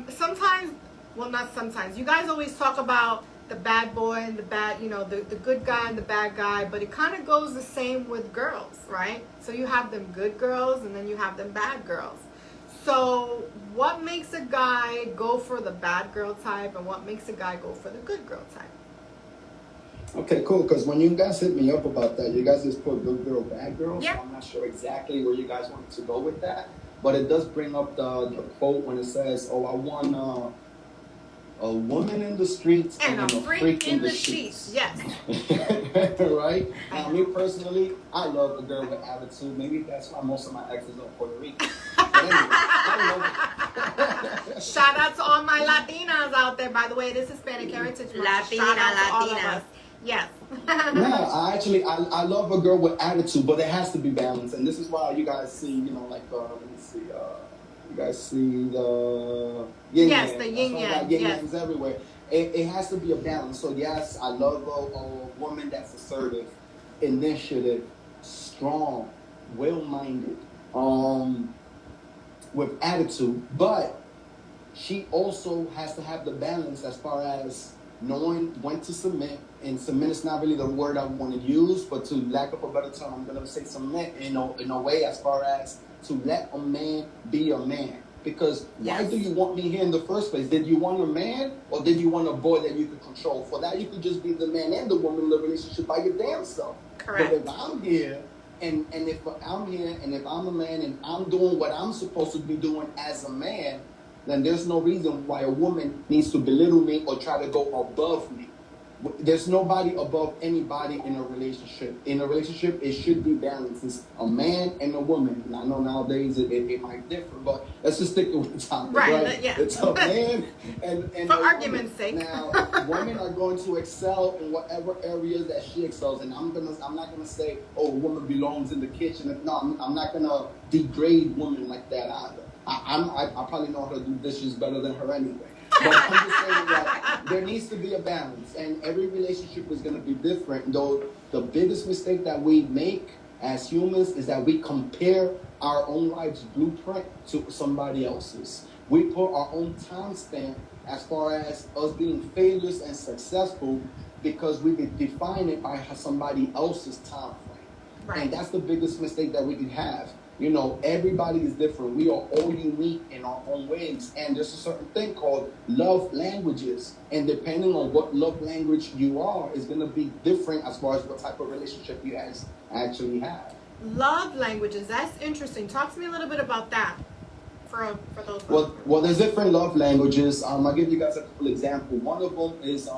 Sometimes, well, not sometimes, you guys always talk about the bad boy and the bad, you know, the good guy and the bad guy, but it kind of goes the same with girls, right? So you have them good girls and then you have them bad girls. So what makes a guy go for the bad girl type and what makes a guy go for the good girl type? Okay, cool. Because when you guys hit me up about that, you guys just put good girl, bad girl. Yeah. So I'm not sure exactly where you guys wanted to go with that. But it does bring up the quote when it says, oh, I want a woman in the streets And a freak in the sheets. Yes. Right? Now, me personally, I love a girl with attitude. Maybe that's why most of my exes are Puerto Rican. But anyway, I love it. Shout out to all my Latinas out there. By the way, it is Hispanic Heritage Month. Latina, Shout out to all of Latina. us. Yes. Yeah, I love a girl with attitude, but it has to be balanced. And this is why you guys see, you know, like, let me see, you guys see the yin Yes, yang. the yin yang, Yin yes. yangs everywhere. It has to be a balance. So yes, I love a woman that's assertive, initiative, strong, well-minded, with attitude, but she also has to have the balance as far as knowing when to submit. And submit is not really the word I want to use, but to lack of a better term, I'm going to say submit in a way as far as to let a man be a man. Because why Yes. do you want me here in the first place? Did you want a man or did you want a boy that you could control? For that, you could just be the man and the woman in the relationship by your damn self. Correct. But if I'm here and if I'm here and if I'm a man and I'm doing what I'm supposed to be doing as a man, then there's no reason why a woman needs to belittle me or try to go above me. there's nobody above anybody in a relationship. In a relationship, it should be balanced. It's a man and a woman. And I know nowadays it might differ, but let's just stick with the topic, right? Yeah. It's a man and for a argument's woman. sake. Now, women are going to excel in whatever areas that she excels in. I'm not gonna say, oh, a woman belongs in the kitchen. No, I'm not gonna degrade women like that either. I probably know how to do dishes better than her anyway. But I'm just saying that there needs to be a balance, and every relationship is going to be different. Though the biggest mistake that we make as humans is that we compare our own life's blueprint to somebody else's. We put our own time stamp as far as us being failures and successful because we define it by somebody else's time frame. Right. And that's the biggest mistake that we can have. You know, everybody is different. We are all unique in our own ways. And there's a certain thing called love languages. And depending on what love language you are, is going to be different as far as what type of relationship you guys actually have. Love languages. That's interesting. Talk to me a little bit about that. For those. Well, there's different love languages. I'll give you guys a couple examples. One of them is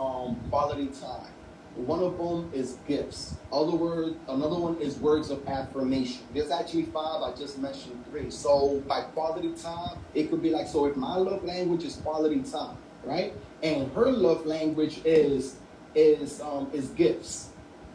quality time. One of them is gifts. Another one is words of affirmation. There's actually 5. I just mentioned 3. So by quality time, it could be like, so if my love language is quality time, right? And her love language is gifts.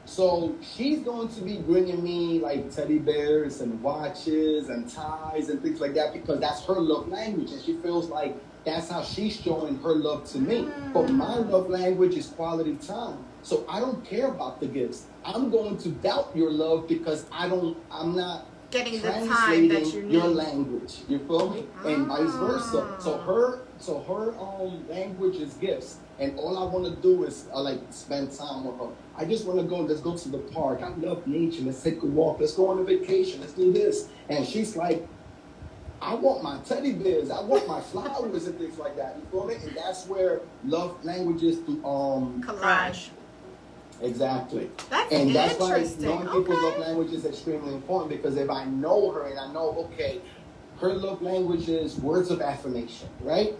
So she's going to be bringing me like teddy bears and watches and ties and things like that because that's her love language, and she feels like that's how she's showing her love to me. But my love language is quality time. So I don't care about the gifts. I'm going to doubt your love because I'm not getting the time that you need. Your language. You feel me? And vice versa. So her language is gifts. And all I want to do is spend time with her. I just want to let's go to the park. I love nature. Let's take a walk. Let's go on a vacation. Let's do this. And she's like, I want my teddy bears. I want my flowers and things like that. You feel me? And that's where love languages collage. Exactly. That's why interesting. knowing people's love language is extremely important, because if I know her and I know, okay, her love language is words of affirmation, right?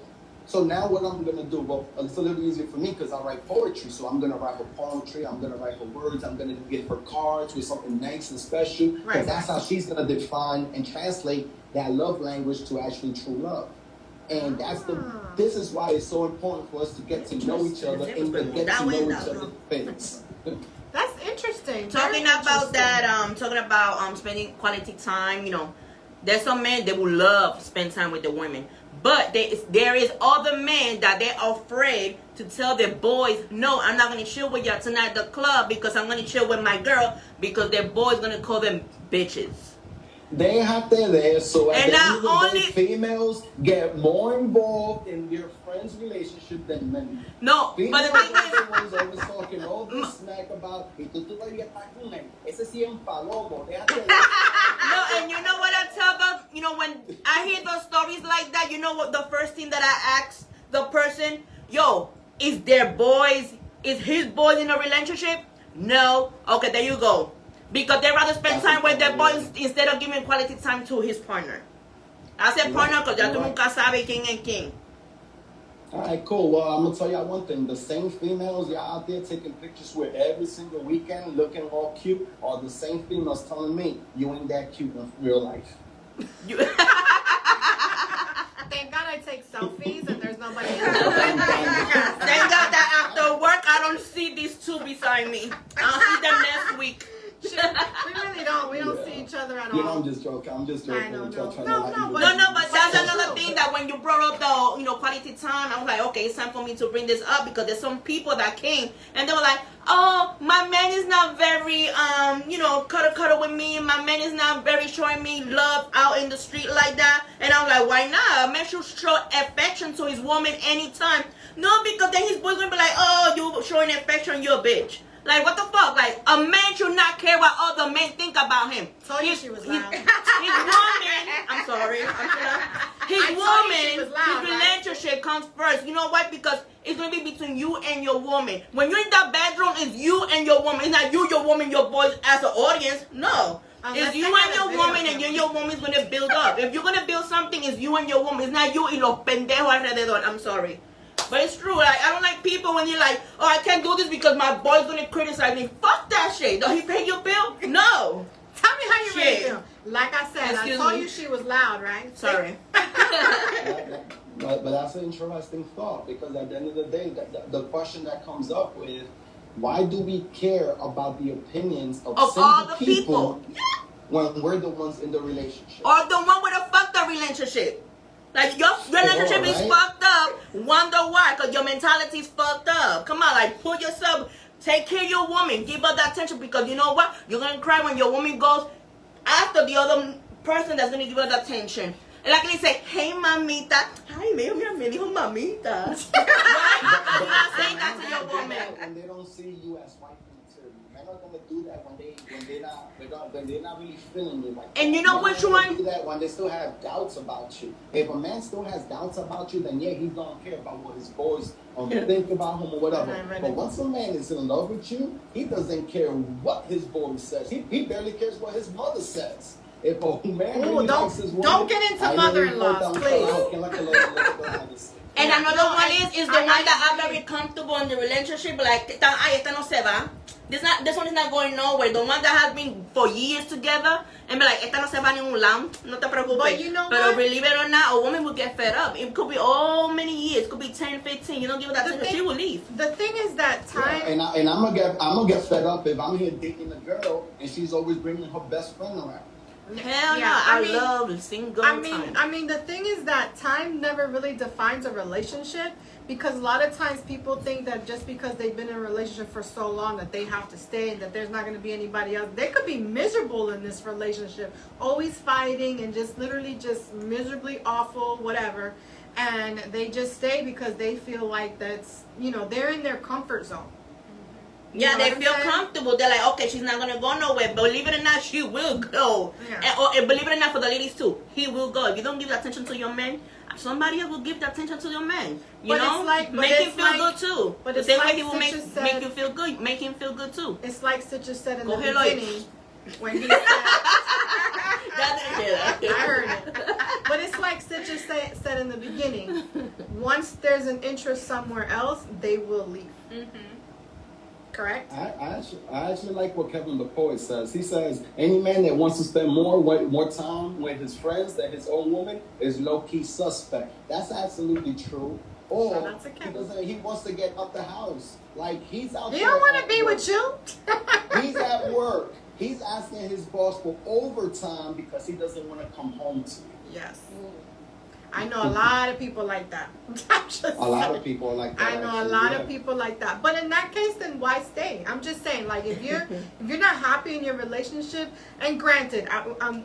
So now what I'm going to do, well, it's a little easier for me because I write poetry. So I'm going to write her poetry. I'm going to write her words. I'm going to give her cards with something nice and special. Because that's how she's going to define and translate that love language to actually true love. And this is why it's so important for us to get to know each other and to get to know each other's things. That's interesting. Talking about spending quality time, there's some men that will love spend time with the women. But there is other men that they're afraid to tell their boys, no, I'm not going to chill with y'all tonight at the club because I'm going to chill with my girl, because their boy's going to call them bitches. They have there, so at and the end of the day, females get more involved in their friends' relationship than men. No, females but the thing is, the ones always talking all this smack about, no, and you know what I tell them? When I hear those stories like that, you know what the first thing that I ask the person, is his boys in a relationship? No. Okay, there you go. Because they rather spend time with their boys instead of giving quality time to his partner. I said partner because ya tú nunca sabes quién es quién. Alright, cool. Well, I'm going to tell y'all one thing. The same females you're out there taking pictures with every single weekend looking all cute are the same females telling me you ain't that cute in real life. Thank God I take selfies and there's nobody else. Thank God that after work I don't see these two beside me. I'll see them next week. We really don't. We don't see each other at all. I'm just joking. I know. But that's another thing that when you brought up the quality time, I was like, okay, it's time for me to bring this up, because there's some people that came and they were like, oh, my man is not very cuddle with me. My man is not very showing me love out in the street like that. And I'm like, why not? A man should show affection to his woman anytime. No, because then his boy's gonna be like, oh, you showing affection, you're a bitch. Like, what the fuck? Like, a man should not care what other men think about him. Told you she was loud. His woman, I'm sorry. His woman, his relationship comes first. You know why? Because it's going to be between you and your woman. When you're in that bedroom, it's you and your woman. It's not you, your woman, your boys as an audience. No. It's you and your woman, and you and your woman is going to build up. If you're going to build something, it's you and your woman. It's not you y los pendejos alrededor. I'm sorry. But it's true. Like, I don't like people when you're like, oh, I can't do this because my boy's gonna criticize me. Fuck that shit. Don't he pay your bill? No. Tell me how you really Shit. feel. Like I said, Excuse I told me. you she was loud, right? Sorry. But that's an interesting thought, because at the end of the day, the question that comes up with, why do we care about the opinions of Of single all the people. when we're the ones in the relationship? Or the one with a fucked up relationship. Like, your relationship is right? fucked up. Wonder why? Because your mentality is fucked up. Come on, like, put yourself, take care of your woman. Give her that attention, because you know what? You're going to cry when your woman goes after the other person that's going to give her that attention. And like they say, hey, mamita. Ay, me dijo mamita. Right? Because you're not saying that to your woman. When they don't see you as wife material, men are gonna do that when they're not really feeling you. Like, And you know men which are gonna one? do that when they still have doubts about you. If a man still has doubts about you, then yeah, he don't care about what his boys think about him or whatever. Right. But once a man is in love with you, he doesn't care what his boy says. He barely cares what his mother says. If a man really likes his woman, don't get into mother-in-laws, please. And Yeah, another no, one is the one that agree. are very comfortable in the relationship. Like, esta no se va. This one is not going nowhere. The one that has been for years together and be like, esta no se va a ningún lado. No te preocupes. But you know Pero what? believe it or not, a woman will get fed up. It could be all many years. It could be 10, 15. You don't give her that attention, she will leave. The thing is that time. Yeah, and I'm gonna get fed up if I'm here dating a girl and she's always bringing her best friend around. Hell Yeah, no. I I mean- love single I time. mean, the thing is that time never really defines a relationship, because a lot of times people think that just because they've been in a relationship for so long that they have to stay and that there's not going to be anybody else. They could be miserable in this relationship, always fighting and just literally just miserably awful, whatever. And they just stay because they feel like that's, they're in their comfort zone. Yeah, know they what I'm feel saying? comfortable. They're like, okay, she's not gonna go nowhere. Believe it or not, she will go. Yeah. And believe it or not, for the ladies too, he will go. If you don't give attention to your man, somebody else will give the attention to your man. You But know, it's like- but make it's him feel like- good too. but The it's same like way he will make Stitches said- make you feel good. Make him feel good too. It's like Stitches said in Go the ahead, Lloyd. beginning when he said, That didn't hear that. I heard it. But it's like Stitches said in the beginning. Once there's an interest somewhere else, they will leave. Correct? I actually like what Kevin the poet says. He says any man that wants to spend more time with his friends than his own woman is low key suspect. That's absolutely true. Or Shout out to Kevin. he wants to get up the house. Like he's out. He there don't want at to be work. with you. He's at work. He's asking his boss for overtime because he doesn't want to come home to you. Yes. I know a lot of people like that. A lot of people are like that. I know a actually, lot yeah. of people like that. But in that case, then why stay? I'm just saying, like, if you're not happy in your relationship, and granted,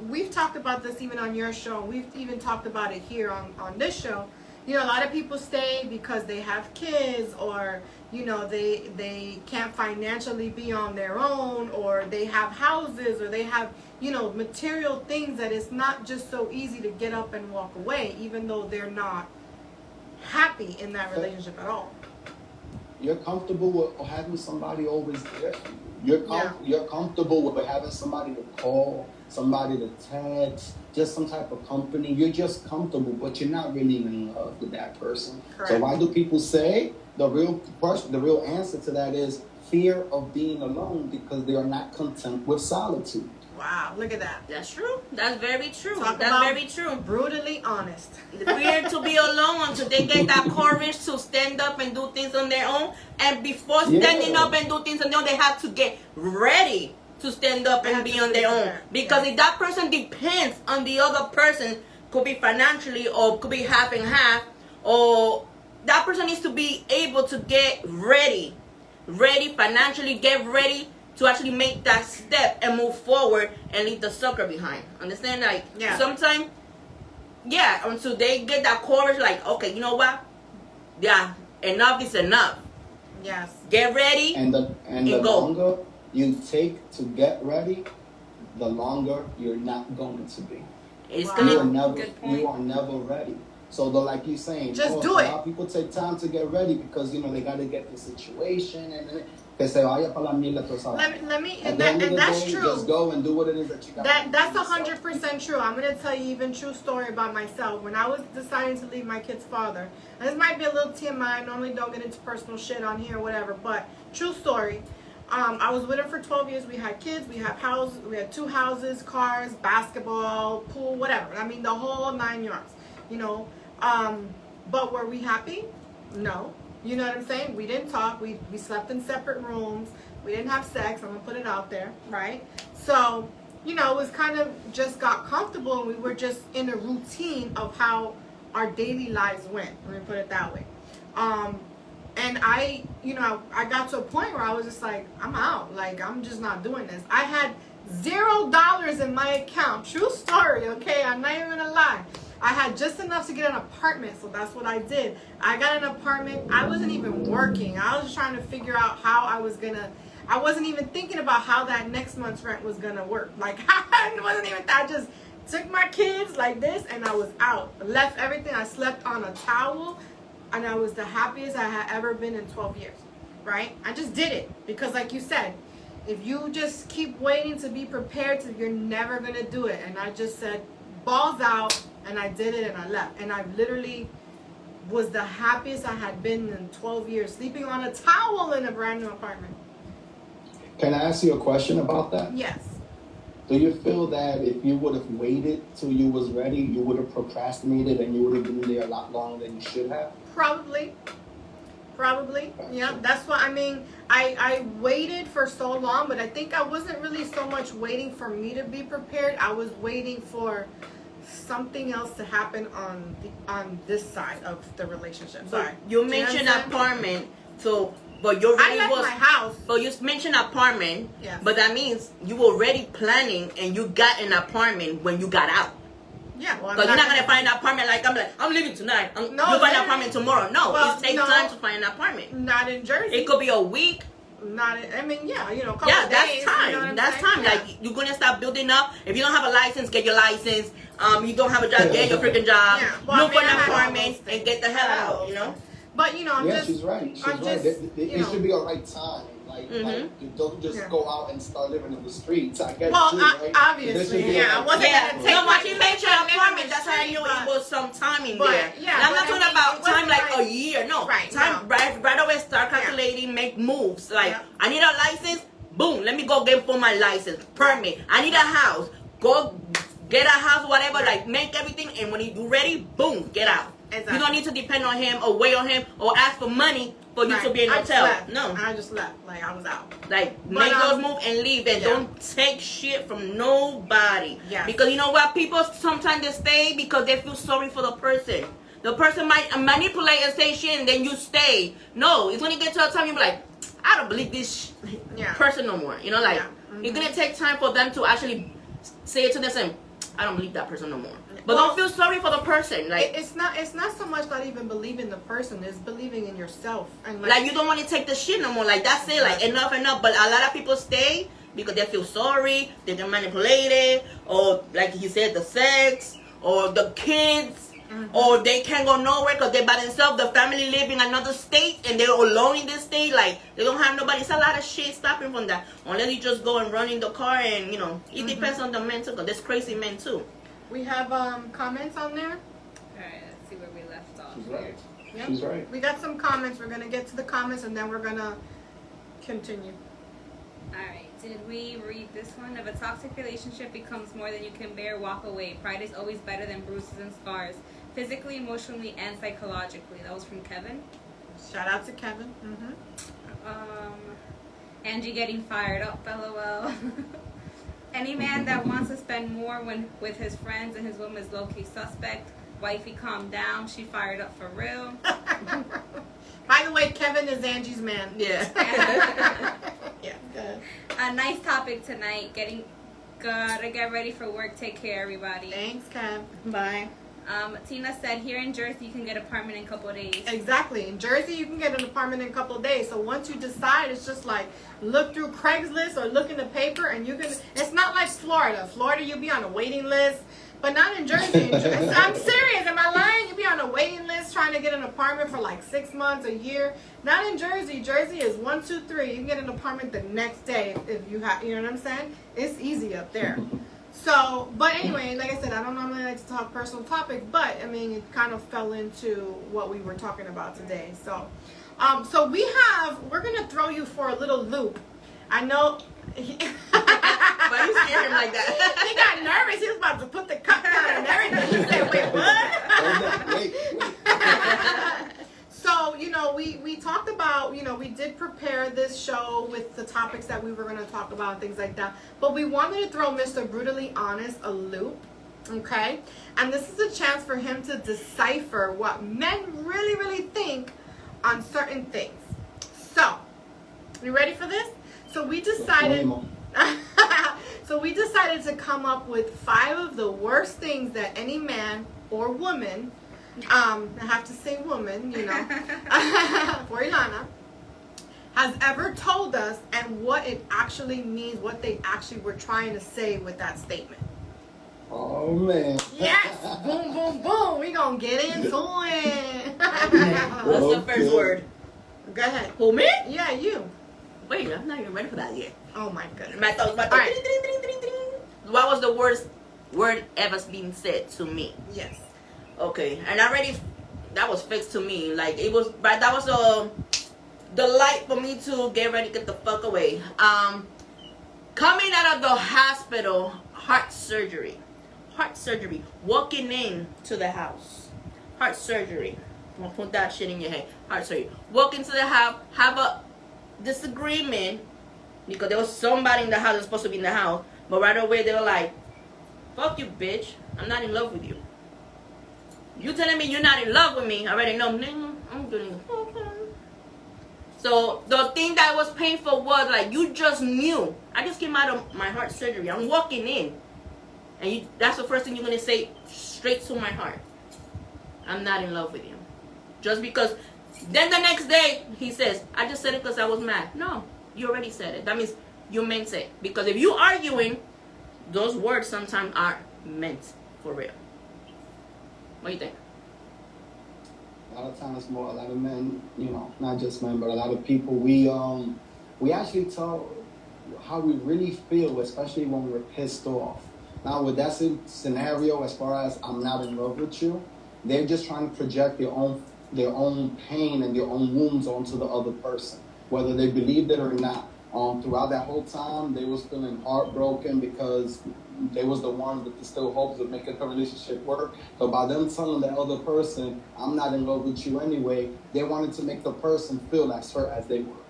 we've talked about this even on your show. We've even talked about it here on this show. A lot of people stay because they have kids, or they can't financially be on their own, or they have houses, or they have material things that it's not just so easy to get up and walk away, even though they're not happy in that relationship at all. You're comfortable with having somebody always there for you. You're comfortable with having somebody to call, somebody to text, just some type of company. You're just comfortable, but you're not really in love with that person. Correct. So why do people say the real answer to that is fear of being alone, because they are not content with solitude. Wow, look at that. That's true. That's very true. Talk That's about very true. Brutally honest. The fear to be alone until they get that courage to stand up and do things on their own. And before standing up and do things on their own, they have to get ready to stand up They and have be to on be their own. prepared. Because Yeah. if that person depends on the other person, could be financially or could be half and half, or that person needs to be able to get ready financially, get ready to actually make that step and move forward and leave the sucker behind. Understand? Like, sometimes, until they get that courage, like, okay, you know what? Yeah, enough is enough. Yes. Get ready And the go. longer you take to get ready, the longer you're not going to be. It's Wow. gonna You are never Good point. you are never ready. So though, like you're saying, Just do a it. lot of people take time to get ready because they got to get the situation and then que se vaya para la mierda toda esa vaina. Let me, At and the end of the that's day, true. just go and do what it is that you got. That's 100% true. I'm gonna tell you even true story about myself. When I was deciding to leave my kid's father, and this might be a little TMI. I normally don't get into personal shit on here or whatever, but true story. I was with him for 12 years. We had kids. We had houses. We had 2 houses, cars, basketball, pool, whatever. I mean, the whole 9 yards. You know. But were we happy? No. You know what I'm saying? We didn't talk. We slept in separate rooms. We didn't have sex. I'm going to put it out there, right? So, it was kind of just got comfortable and we were just in a routine of how our daily lives went. Let me put it that way. And I got to a point where I was just like, I'm out. Like, I'm just not doing this. I had $0 in my account. True story, okay? I'm not even going to lie. I had just enough to get an apartment, so that's what I did. I got an apartment. I wasn't even working. I was just trying to figure out how I wasn't even thinking about how that next month's rent was going to work. Like, I wasn't even, I just took my kids like this, and I was out. Left everything. I slept on a towel, and I was the happiest I had ever been in 12 years, right? I just did it because, like you said, if you just keep waiting to be prepared, you're never going to do it. And I just said, balls out. And I did it and I left. And I literally was the happiest I had been in 12 years, sleeping on a towel in a brand new apartment. Can I ask you a question about that? Yes. Do you feel that if you would have waited till you was ready, you would have procrastinated and you would have been there a lot longer than you should have? Probably. Yeah, that's what I mean. I waited for so long, but I think I wasn't really so much waiting for me to be prepared. I was waiting for something else to happen on this side of the relationship. Sorry. You mentioned apartment, so but you already I left my house. But you mentioned apartment. Yes. But that means you were already planning and you got an apartment when you got out. Yeah, well, so you're not gonna find an apartment I'm leaving tonight. You'll find an apartment tomorrow. No, it takes time to find an apartment. Not in Jersey. It could be a week. Not, I mean, yeah, a couple yeah, of that's days, time. You know that's time. Yeah. Like you're gonna start building up. If you don't have a license, get your license. You don't have a job, get your freaking job. Yeah. Well, look for an apartment and get the hell out. But I'm yeah, just. she's right. She's right. It should be a right time. Like you don't just go out and start living in the streets. I get it too, right? Obviously, I wasn't gonna take no, but you mentioned apartment. That's how I knew it was some time in there. Yeah, I'm not talking about time like a year. No, right, time right away. Start calculating, make moves. Like I need a license. Boom, let me go get for my license permit. I need a house. Go get a house, whatever. Like make everything, and when you're ready, boom, get out. Exactly. You don't need to depend on him or wait on him or ask for money for you to be in a hotel. No, I just left. Like I was out. Like make those moves and leave, and don't take shit from nobody. Yeah. Because you know what, people sometimes they stay because they feel sorry for the person. The person might manipulate and say shit, and then you stay. No, it's when you get to a time you be like, I don't believe this person no more. It's gonna take time for them to actually say it to themselves. I don't believe that person no more. But don't feel sorry for the person. Like it's not so much not even believing the person, it's believing in yourself. And like you don't want to take the shit no more. Like that's it. Like enough. But a lot of people stay because they feel sorry, they get manipulated, or like you said, the sex, or the kids. Or they can't go nowhere because they're by themselves. The family live in another state and they're alone in this state. Like they don't have nobody. It's a lot of shit stopping from that. Unless you just go and run in the car and it depends on the men too. Because there's crazy men too. We have comments on there. All right, let's see where we left off. She's right. Yep. She's right. We got some comments. We're gonna get to the comments and then we're gonna continue. All right. Did we read this one? If a toxic relationship becomes more than you can bear, walk away. Pride is always better than bruises and scars, physically, emotionally, and psychologically. That was from Kevin. Shout out to Kevin. Angie getting fired up, LOL. Any man that wants to spend more with his friends and his woman is low-key suspect. Wifey, calm down. She fired up for real. By the way, Kevin is Angie's man. Yeah. Yeah, good. A nice topic tonight. Gotta get ready for work. Take care, everybody. Thanks, Kev. Bye. Tina said, here in Jersey, you can get an apartment in a couple of days. Exactly. In Jersey, you can get an apartment in a couple of days. So once you decide, it's just like look through Craigslist or look in the paper, and you can. It's not like Florida. Florida, you'll be on a waiting list, but not in Jersey. I'm serious. Am I lying? You'll be on a waiting list trying to get an apartment for like 6 months, a year. Not in Jersey. Jersey is 1, 2, 3. You can get an apartment the next day if you have. You know what I'm saying? It's easy up there. So, but anyway, like I said, I don't normally like to talk personal topics, but I mean, it kind of fell into what we were talking about today. So, we're gonna throw you for a little loop. I know. Why you scared him like that? He got nervous. He was about to put the cup down and everything. He said, "Wait, what?" Wait. So, we talked about, we did prepare this show with the topics that we were going to talk about and things like that. But we wanted to throw Mr. Brutally Honest a loop, okay? And this is a chance for him to decipher what men really, really think on certain things. So, you ready for this? So we decided... to come up with 5 of the worst things that any man or woman... I have to say woman, for Ilana, has ever told us and what it actually means, what they actually were trying to say with that statement. Oh, man. Yes! Boom, boom, boom! We gonna get into it. What's the first word? Go ahead. Who, me? Yeah, you. Wait, I'm not even ready for that yet. Oh my goodness. My thoughts. All right. What was the worst word ever being said to me? Yes. Okay, and that was fixed to me. Like, it was, but that was the light for me to get ready, get the fuck away. Coming out of the hospital, heart surgery, walking in to the house, heart surgery. I'm gonna put that shit in your head. Heart surgery. Walk into the house, have a disagreement because there was somebody in the house that's supposed to be in the house, but right away they were like, "Fuck you, bitch! I'm not in love with you." You telling me you're not in love with me? I already know. I'm doing it. So the thing that was painful was like you just knew. I just came out of my heart surgery. I'm walking in, and that's the first thing you're gonna say straight to my heart. I'm not in love with you. Just because. Then the next day he says, "I just said it because I was mad." No, you already said it. That means you meant it. Because if you arguing, those words sometimes are meant for real. What do you think? A lot of times, a lot of men, not just men, but a lot of people, we actually tell how we really feel, especially when we're pissed off. Now, with that scenario, as far as I'm not in love with you, they're just trying to project their own pain and their own wounds onto the other person, whether they believed it or not. Throughout that whole time, they was feeling heartbroken because they was the one with the still hopes of making the relationship work. So by them telling the other person, "I'm not in love with you anyway," they wanted to make the person feel as hurt as they were.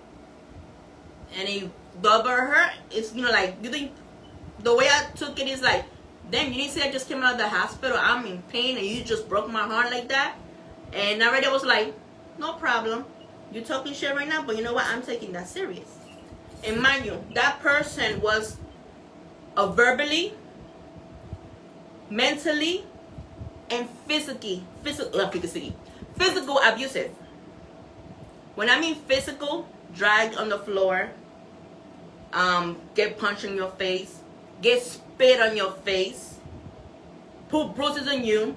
And he double hurt. It's like you think the way I took it is like, damn, you didn't say I just came out of the hospital. I'm in pain, and you just broke my heart like that. And already I was like, no problem. You're talking shit right now, but you know what? I'm taking that serious. And mind you, that person was verbally, mentally, and physical abusive. When I mean physical, drag on the floor, get punched in your face, get spit on your face, put bruises on you,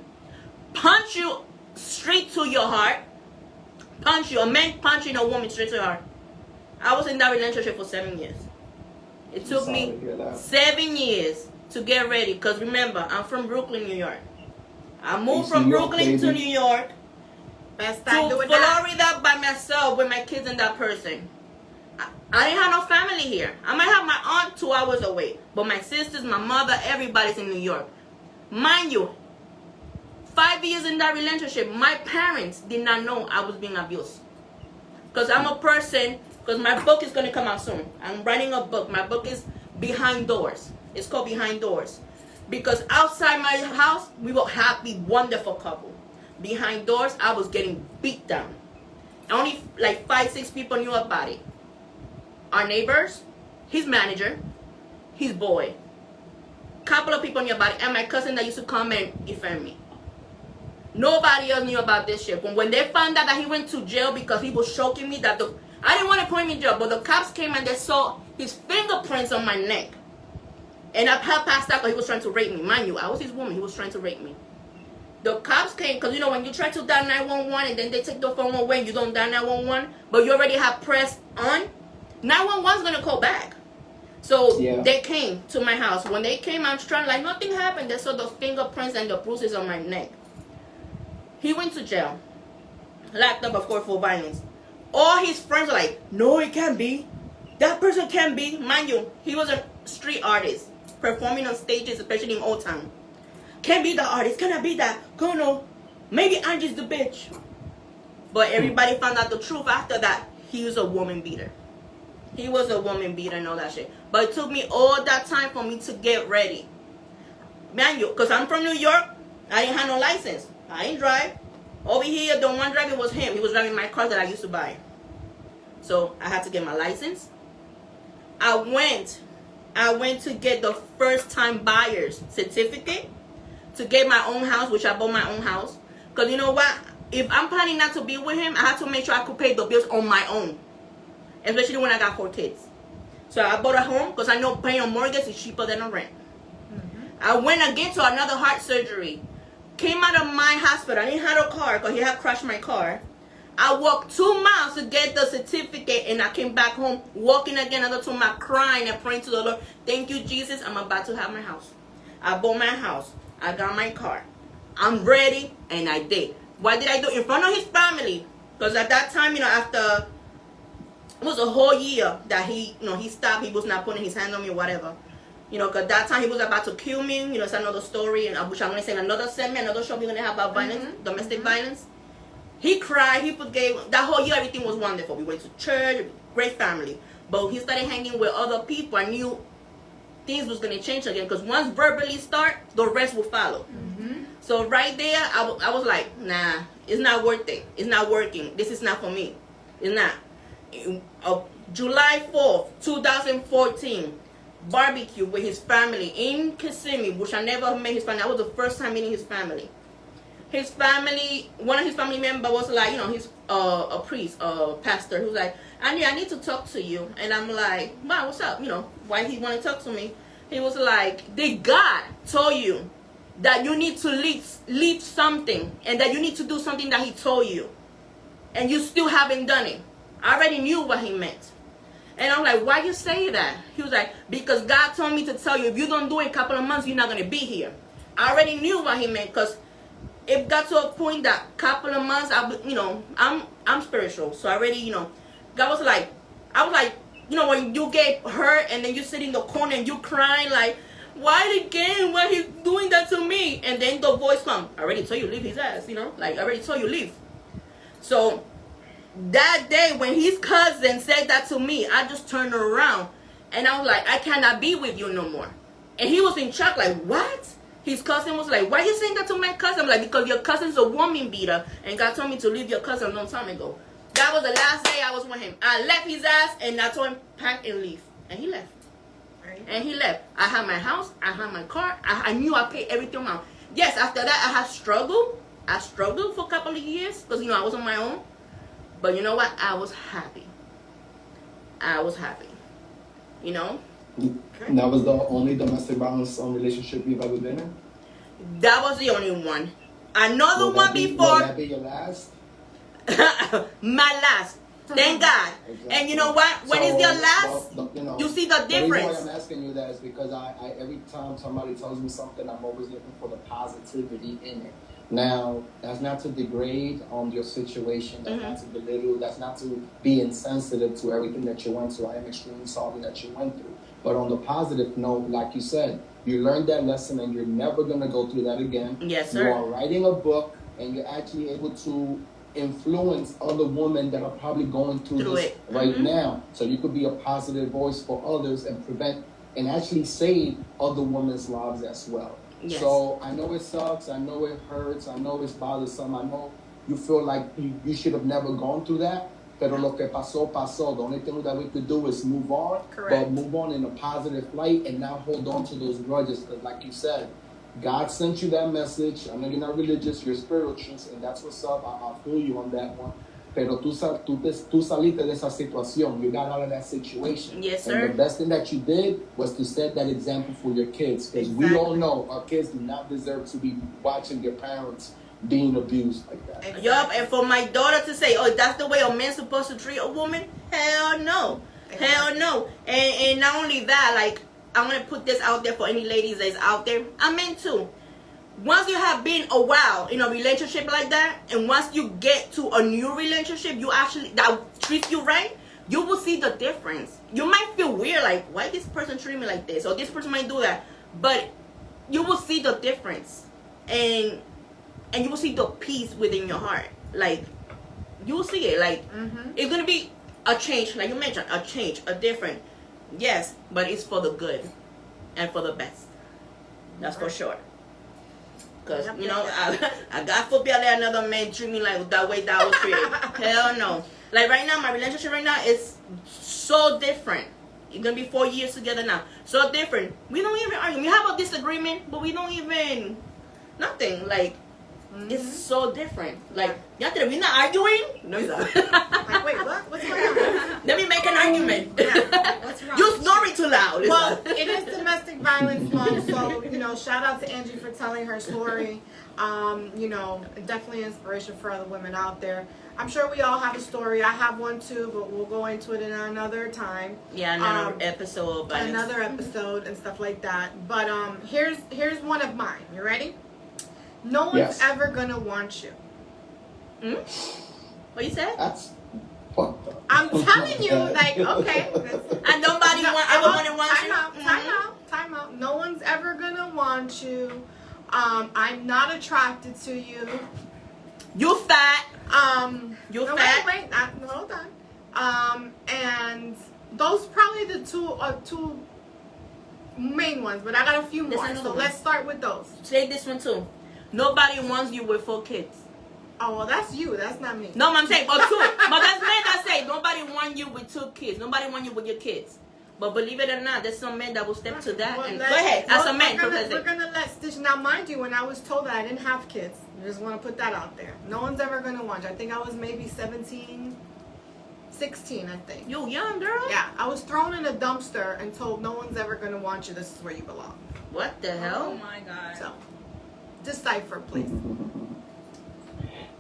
punch you straight to your heart, a man punching a woman straight to her heart. I was in that relationship for 7 years. It took me 7 years to get ready. Because remember, I'm from Brooklyn, New York. I moved from Brooklyn to New York to Florida by myself with my kids and that person. I didn't have no family here. I might have my aunt 2 hours away. But my sisters, my mother, everybody's in New York. Mind you, 5 years in that relationship, my parents did not know I was being abused. Because I'm a person... Because my book is going to come out soon. I'm writing a book. My book is Behind Doors. It's called Behind Doors. Because outside my house, we were a happy, wonderful couple. Behind doors, I was getting beat down. Only like 5, 6 people knew about it. Our neighbors, his manager, his boy. Couple of people knew about it. And my cousin that used to come and defend me. Nobody else knew about this shit. When they found out that he went to jail because he was choking me, I didn't want to put him in jail, but the cops came and they saw his fingerprints on my neck. And I passed out because he was trying to rape me. Mind you, I was his woman. He was trying to rape me. The cops came because, you know, when you try to dial 911 and then they take the phone away and you don't dial 911, but you already have pressed on, 911's going to call back. So they came to my house. When they came, I was trying, like, nothing happened. They saw the fingerprints and the bruises on my neck. He went to jail. Locked up, of course, for violence. All his friends were like, no, it can't be. That person can't be. Mind you, he was a street artist, performing on stages, especially in Old Town. Can't be the artist. Cannot be that. Go no. Maybe I'm just the bitch. But everybody found out the truth after that. He was a woman beater. He was a woman beater and all that shit. But it took me all that time for me to get ready. Man, because I'm from New York, I didn't have no license. I didn't drive. Over here, the one driving was him. He was driving my car that I used to buy. So I had to get my license. I went to get the first time buyer's certificate to get my own house, which I bought my own house. Because you know what? If I'm planning not to be with him, I have to make sure I could pay the bills on my own. Especially when I got 4 kids. So I bought a home because I know paying a mortgage is cheaper than a rent. Mm-hmm. I went again to another heart surgery. Came out of my hospital. I didn't have a car because he had crashed my car. I walked 2 miles to get the certificate and I came back home walking again another 2 miles, crying and praying to the Lord. Thank you, Jesus. I'm about to have my house. I bought my house. I got my car. I'm ready, and I did. What did I do? In front of his family. Because at that time, you know, after it was a whole year that he stopped. He was not putting his hand on me or whatever. You know, because that time he was about to kill me. You know, it's another story, and which I'm going to say in another segment, another show we're going to have about violence, domestic violence. He cried. He forgave. That whole year, everything was wonderful. We went to church, great family. But he started hanging with other people. I knew things was going to change again. Because once verbally start, the rest will follow. Mm-hmm. So right there, I was like, nah, it's not worth it. It's not working. This is not for me. It's not. July 4th, 2014, barbecue with his family in Kissimmee, which I never met his family. That was the first time meeting his family. His family, one of his family members was like, you know, he's a priest, a pastor, who's like, I need to talk to you. And I'm like, wow, what's up? You know, why he want to talk to me? He was like, did God told you that you need to leave something and that you need to do something that he told you and you still haven't done it? I already knew what he meant. And I'm like, why you say that? He was like, because God told me to tell you, if you don't do it in a couple of months, you're not going to be here. I already knew what he meant, because it got to a point that couple of months, I'm spiritual. So I already, you know, God was like, I was like, you know, when you get hurt and then you sit in the corner and you crying like, why again? Why he doing that to me? And then the voice come, I already told you leave his ass, you know, like I already told you leave. So that day when his cousin said that to me, I just turned around and I was like, I cannot be with you no more. And he was in shock, like, what? His cousin was like, why are you saying that to my cousin? I'm like, because your cousin's a woman beater and God told me to leave your cousin a long time ago. That was the last day I was with him. I left his ass and I told him pack and leave. And he left. Right. And he left. I had my house, I had my car, I knew I paid everything out. Yes, after that I had struggled. I struggled for a couple of years because, you know, I was on my own. But you know what? I was happy. I was happy. You know? And that was the only domestic violence relationship you've ever been in? That was the only one. Another one before. Will that be your last? My last. Thank God. Exactly. And you know what? When it's your last, you see the difference. The reason why I'm asking you that is because I every time somebody tells me something, I'm always looking for the positivity in it. Now, that's not to degrade your situation, that's not to belittle, that's not to be insensitive to everything that you went through. I am extremely sorry that you went through. But on the positive note, like you said, you learned that lesson and you're never going to go through that again. Yes, sir. You are writing a book and you're actually able to influence other women that are probably going through this right now. So you could be a positive voice for others and prevent and actually save other women's lives as well. Yes. So I know it sucks, I know it hurts, I know it's bothersome, I know you feel like you should have never gone through that. Pero lo que pasó, pasó. The only thing that we could do is move on. Correct. But move on in a positive light and not hold on to those grudges. Because like you said, God sent you that message. I know you're not religious, you're spiritual, and that's what's up. I feel you on that one. Pero tú saliste de esa situación. You got out of that situation. Yes, sir. And the best thing that you did was to set that example for your kids. Because we all know our kids do not deserve to be watching their parents being abused like that. Exactly. Yup, and for my daughter to say, oh, that's the way a man's supposed to treat a woman? Hell no. Exactly. Hell no. And not only that, like, I want to put this out there for any ladies that's out there. I mean, too. Once you have been a while in a relationship like that, and once you get to a new relationship, you actually, that treats you right, you will see the difference. You might feel weird, like, why this person treat me like this? Or this person might do that. But you will see the difference. And you will see the peace within your heart. Like, you will see it. Like, it's going to be a change. Like you mentioned, a change, a different. Yes, but it's for the good and for the best. That's for sure. Because, you know, I got football let another man treat me like that way that I was treated. Hell no. Like right now, my relationship right now is so different. It's going to be 4 years together now. So different. We don't even argue. We have a disagreement, but we don't even, nothing. Like, it's so different. Like, we're not arguing? No, it's not. Like, wait, what? What's going on? Let me make an argument. Yeah. What's wrong? You're snoring too loud. Well, it is Domestic Violence Month, so, you know, shout out to Angie for telling her story. You know, definitely inspiration for other women out there. I'm sure we all have a story. I have one too, but we'll go into it in another time. Yeah, another episode. But another episode and stuff like that. But here's one of mine. You ready? No one's ever gonna want you. What you said? That's fucked up. I'm telling you, like, okay. And nobody ever wanna want you? Time out. No one's ever gonna want you. I'm not attracted to you. You fat. You no, fat. Wait, hold on. And those probably the two main ones, but I got a few more. So let's start with those. Say this one too. Nobody wants you with 4 kids. Oh, well, that's you. That's not me. No, I'm saying, but 2. But that's men that say nobody wants you with 2 kids. Nobody wants you with your kids. But believe it or not, there's some men that will step to that. And go ahead, as a man, we're gonna let Stitch. Now, mind you, when I was told that I didn't have kids, I just want to put that out there. No one's ever gonna want you. I think I was maybe 17, 16, I think. You young girl? Yeah, I was thrown in a dumpster and told no one's ever gonna want you. This is where you belong. What the hell? Oh my God. So, decipher, please.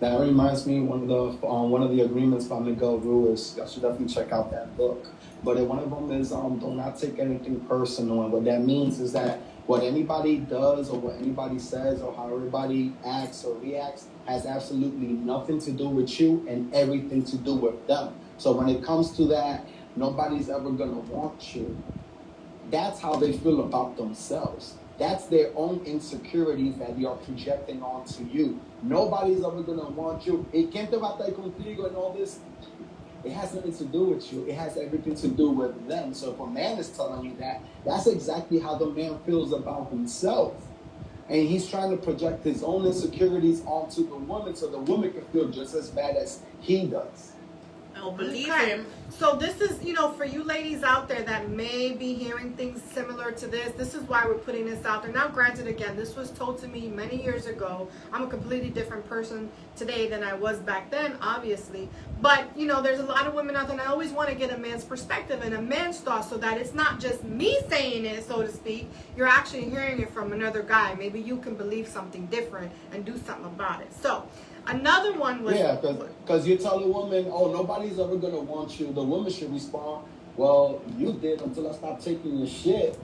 That reminds me one of the agreements by Miguel Ruiz. You should definitely check out that book. But one of them is do not take anything personal. And what that means is that what anybody does or what anybody says or how everybody acts or reacts has absolutely nothing to do with you and everything to do with them. So when it comes to that, nobody's ever going to want you. That's how they feel about themselves. That's their own insecurities that they are projecting onto you. Nobody's ever going to want you. ¿Quién te va a estar contigo and all this? It has nothing to do with you. It has everything to do with them. So if a man is telling you that, that's exactly how the man feels about himself. And he's trying to project his own insecurities onto the woman so the woman can feel just as bad as he does. Oh, believe him. So this is, you know, for you ladies out there that may be hearing things similar to this is why we're putting this out there. Now, granted, again, this was told to me many years ago. I'm a completely different person today than I was back then, obviously. But, you know, there's a lot of women out there, and I always want to get a man's perspective and a man's thought so that it's not just me saying it, so to speak. You're actually hearing it from another guy. Maybe you can believe something different and do something about it. So, another one was... Yeah, because you tell a woman, oh, nobody's ever going to want you. The woman should respond, well, you did until I stopped taking your shit.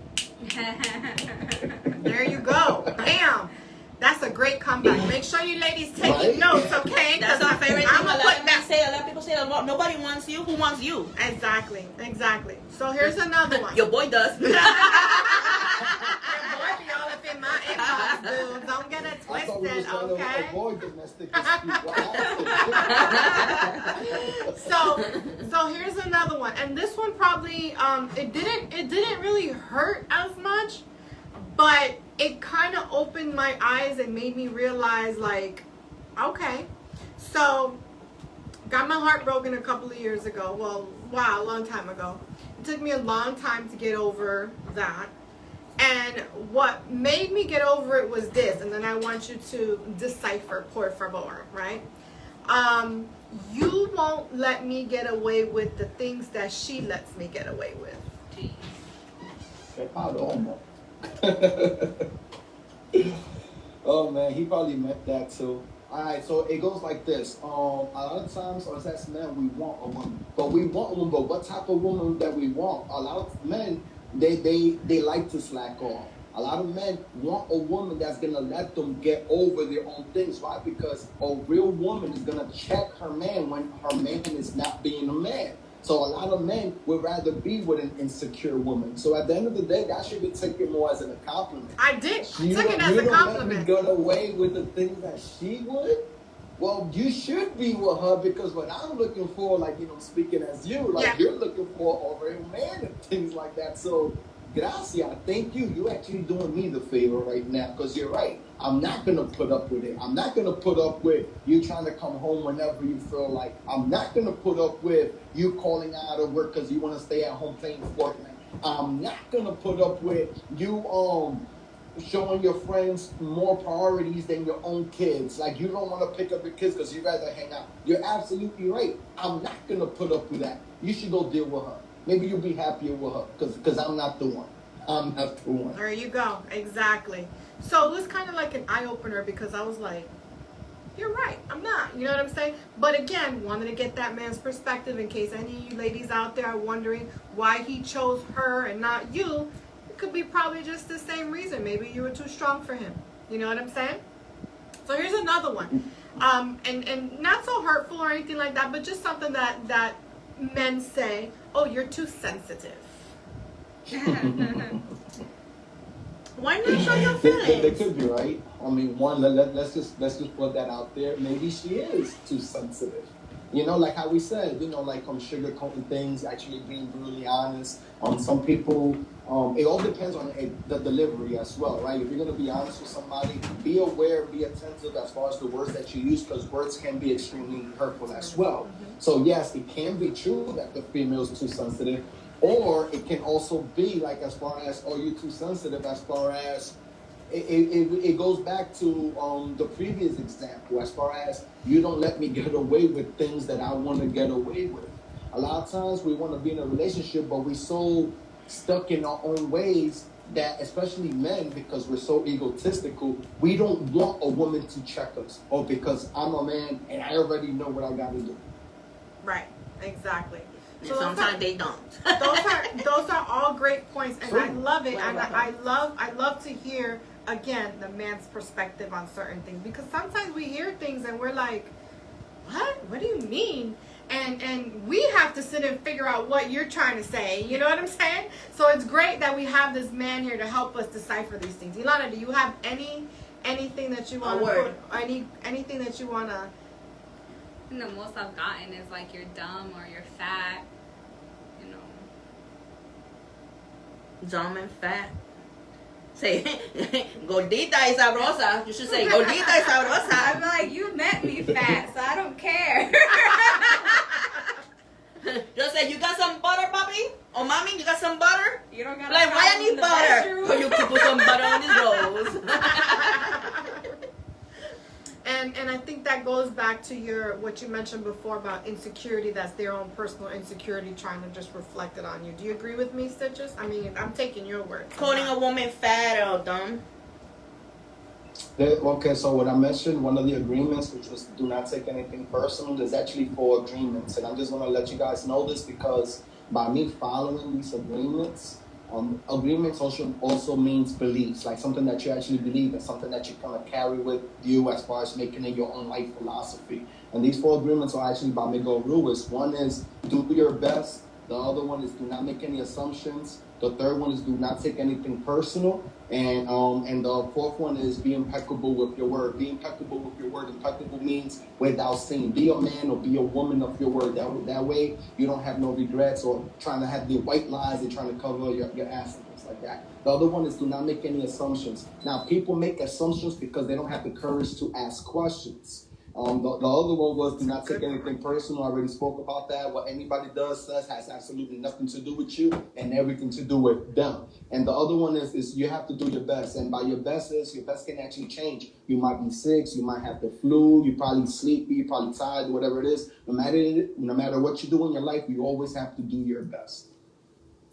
There you go. Bam. That's a great comeback. Make sure you ladies taking notes, okay? That's our favorite thing. I'm gonna put that. A lot of people say, nobody wants you. Who wants you? Exactly. So here's another one. Your boy does. Your boy be all up in my inbox, dude. Don't get it twisted, okay? Avoid domestic So here's another one, and this one probably it didn't really hurt as much, but it kind of opened my eyes and made me realize, like, okay, so got my heart broken a couple of years ago. Well, wow, a long time ago. It took me a long time to get over that. And what made me get over it was this, and then I want you to decipher, por favor, right? You won't let me get away with the things that she lets me get away with. Oh man, he probably meant that too. Alright, so it goes like this. A lot of times us as men we want a woman. But what type of woman that we want? A lot of men they like to slack off. A lot of men want a woman that's gonna let them get over their own things, right? Because a real woman is gonna check her man when her man is not being a man. So a lot of men would rather be with an insecure woman. So at the end of the day, that should be taken more as a compliment. I did. I You took it as a compliment. let me get away with the things that she would. Well, you should be with her because what I'm looking for, like, speaking as you, like, you're looking for a real man and things like that. So, gracias, thank you. You're actually doing me the favor right now because you're right. I'm not going to put up with it. I'm not going to put up with you trying to come home whenever you feel like. I'm not going to put up with you calling out of work because you want to stay at home playing Fortnite. I'm not going to put up with you showing your friends more priorities than your own kids. Like, you don't want to pick up your kids because you'd rather hang out. You're absolutely right. I'm not going to put up with that. You should go deal with her. Maybe you'll be happier with her because I'm not the one. I'm not the one. There you go. Exactly. So it was kind of like an eye-opener because I was like, you're right. I'm not. You know what I'm saying? But again, wanted to get that man's perspective in case any of you ladies out there are wondering why he chose her and not you. It could be probably just the same reason. Maybe you were too strong for him. You know what I'm saying? So here's another one. And not so hurtful or anything like that, but just something that men say, oh, you're too sensitive. Why not show your feelings? They could be right. I mean, one, let's just put that out there. Maybe she is too sensitive. Like how we said, like sugarcoating things, actually being brutally honest. Some people, it all depends on the delivery as well, right? If you're going to be honest with somebody, be aware, be attentive as far as the words that you use, because words can be extremely hurtful as well. So yes, it can be true that the female is too sensitive, or it can also be like as far as, oh, you're too sensitive, as far as it goes back to the previous example, as far as you don't let me get away with things that I want to get away with. A lot of times we want to be in a relationship, but we're so stuck in our own ways that, especially men, because we're so egotistical, we don't want a woman to check us, or because I'm a man and I already know what I got to do. Right, exactly. And so sometimes they don't. those are all great points, and I love it. And I love to hear again the man's perspective on certain things, because sometimes we hear things and we're like, what do you mean? And we have to sit and figure out what you're trying to say. You know what I'm saying? So it's great that we have this man here to help us decipher these things. Ilana, do you have anything that you want to anything that you want to? And the most I've gotten is like you're dumb or you're fat, Dumb and fat. Say, gordita y sabrosa. You should say, gordita y sabrosa. I'm like, you met me fat, so I don't care. Just say, you got some butter, papi? Or mommy, you got some butter? You don't got like, why I need butter? Or you can put some butter on these rolls. And I think that goes back to what you mentioned before about insecurity. That's their own personal insecurity trying to just reflect it on you. Do you agree with me, Stitches? I mean, I'm taking your word. Calling a woman fat or dumb. Okay, so what I mentioned, one of the agreements, which was do not take anything personal, there's actually 4 agreements. And I'm just going to let you guys know this because by me following these agreements, agreements also means beliefs, like something that you actually believe in, something that you kind of carry with you as far as making it your own life philosophy. And these 4 agreements are actually by Miguel Ruiz. One is do your best. The other one is do not make any assumptions. The third one is do not take anything personal. And the fourth one is be impeccable with your word. Be impeccable with your word. Impeccable means without sin. Be a man or be a woman of your word. That way you don't have no regrets or trying to have the white lies and trying to cover your ass and things like that. The other one is do not make any assumptions. Now, people make assumptions because they don't have the courage to ask questions. The other one was do not take anything personal. I already spoke about that. What anybody does, says, has absolutely nothing to do with you and everything to do with them. And the other one is you have to do your best. And by your best can actually change. You might be sick, you might have the flu, you probably sleepy, you probably tired, whatever it is. No matter what you do in your life, you always have to do your best.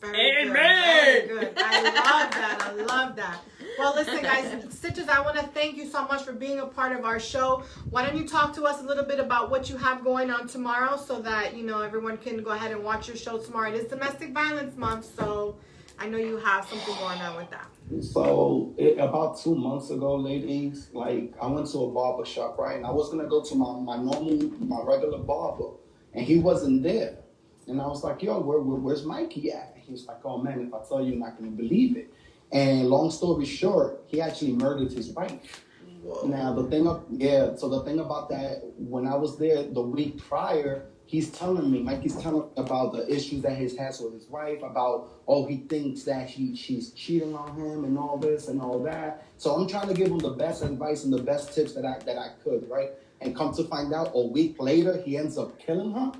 Very good. Very good. I love that. Well, listen, guys, Stitches, I want to thank you so much for being a part of our show. Why don't you talk to us a little bit about what you have going on tomorrow so that, everyone can go ahead and watch your show tomorrow. It is Domestic Violence Month, so I know you have something going on with that. So, about 2 months ago, ladies, I went to a barber shop, right? And I was going to go to my regular barber, and he wasn't there. And I was like, yo, where's Mikey at? He was like, oh, man, if I tell you, you're not going to believe it. And long story short, he actually murdered his wife. Whoa. Now, the thing about that, when I was there the week prior, Mikey's telling me about the issues that he has with his wife, about, he thinks that she's cheating on him and all this and all that. So I'm trying to give him the best advice and the best tips that I could, right? And come to find out, a week later, he ends up killing her.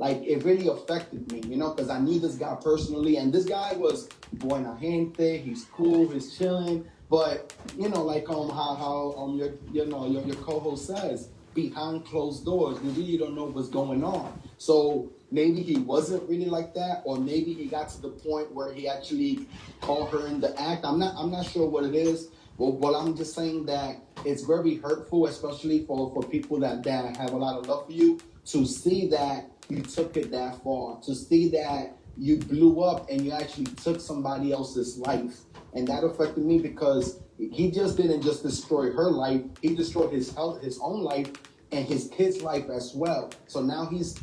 It really affected me, because I knew this guy personally, and this guy was buena gente, he's cool, he's chilling, but, how your co-host says, behind closed doors, we really don't know what's going on. So maybe he wasn't really like that, or maybe he got to the point where he actually called her in the act. I'm not sure what it is, but I'm just saying that it's very hurtful, especially for people that have a lot of love for you, to see that you took it that far, to see that you blew up and you actually took somebody else's life. And that affected me because he just didn't just destroy her life, he destroyed his own life and his kid's life as well. So now he's,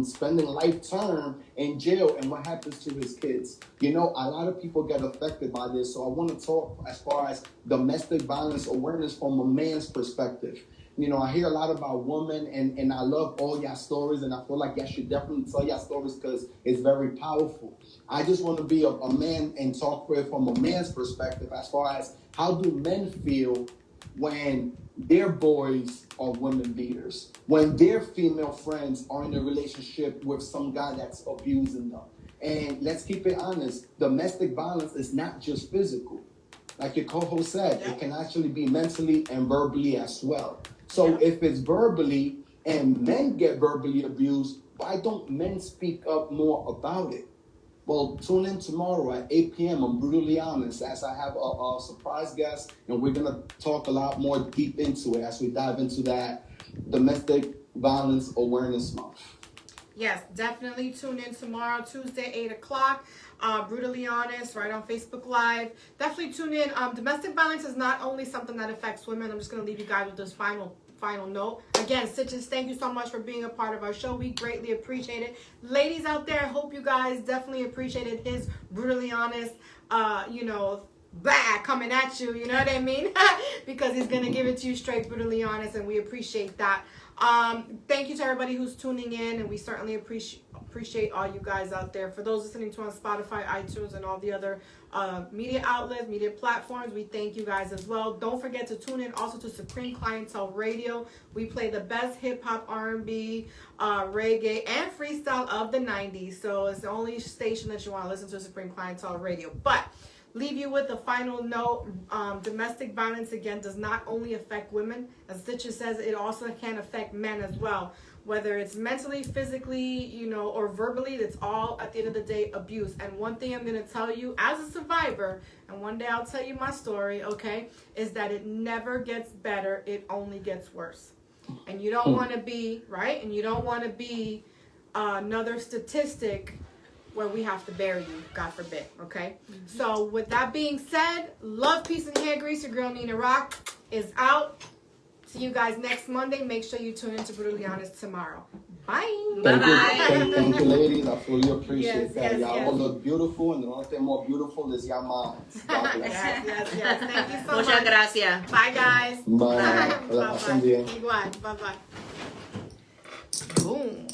spending life term in jail, and what happens to his kids? A lot of people get affected by this, so I want to talk as far as domestic violence awareness from a man's perspective. I hear a lot about women, and I love all y'all stories, and I feel like y'all should definitely tell y'all stories because it's very powerful. I just want to be a man and talk from a man's perspective as far as how do men feel when their boys are women beaters, when their female friends are in a relationship with some guy that's abusing them. And let's keep it honest, domestic violence is not just physical. Like your co-host said, it can actually be mentally and verbally as well. So if it's verbally and men get verbally abused, why don't men speak up more about it? Well, tune in tomorrow at 8 p.m. I'm Brutally Honest, as I have a surprise guest, and we're going to talk a lot more deep into it as we dive into that Domestic Violence Awareness Month. Yes, definitely tune in tomorrow, Tuesday, 8 o'clock. Brutally Honest, right on Facebook Live. Definitely tune in. Domestic violence is not only something that affects women. I'm just going to leave you guys with this final note. Again, Stitches, thank you so much for being a part of our show. We greatly appreciate it. Ladies out there, I hope you guys definitely appreciated his Brutally Honest, coming at you, you know what I mean? Because he's going to give it to you straight brutally honest, and we appreciate that. Thank you to everybody who's tuning in, and we certainly appreciate all you guys out there. For those listening to on Spotify, iTunes, and all the other media outlets, media platforms, we thank you guys as well. Don't forget to tune in also to Supreme Clientele Radio. We play the best hip-hop, R&B, reggae, and freestyle of the 90s. So it's the only station that you want to listen to, Supreme Clientele Radio. But leave you with a final note. Domestic violence, again, does not only affect women. As Stitches says, it also can affect men as well. Whether it's mentally, physically, or verbally, it's all, at the end of the day, abuse. And one thing I'm going to tell you as a survivor, and one day I'll tell you my story, okay, is that it never gets better. It only gets worse. And you don't want to be, right? And you don't want to be another statistic where we have to bury you, God forbid, okay? Mm-hmm. So with that being said, love, peace, and hair grease. Your girl Nina Rock is out. See you guys next Monday. Make sure you tune in to Brutally Honest tomorrow. Bye. Bye-bye. Thank you, ladies. I fully appreciate that. Y'all all look beautiful, and the only thing more beautiful is y'all minds. God bless. Yes. Thank you so much. Muchas gracias. Bye, guys. Bye. Bye-bye. Igual. Bye-bye. Boom.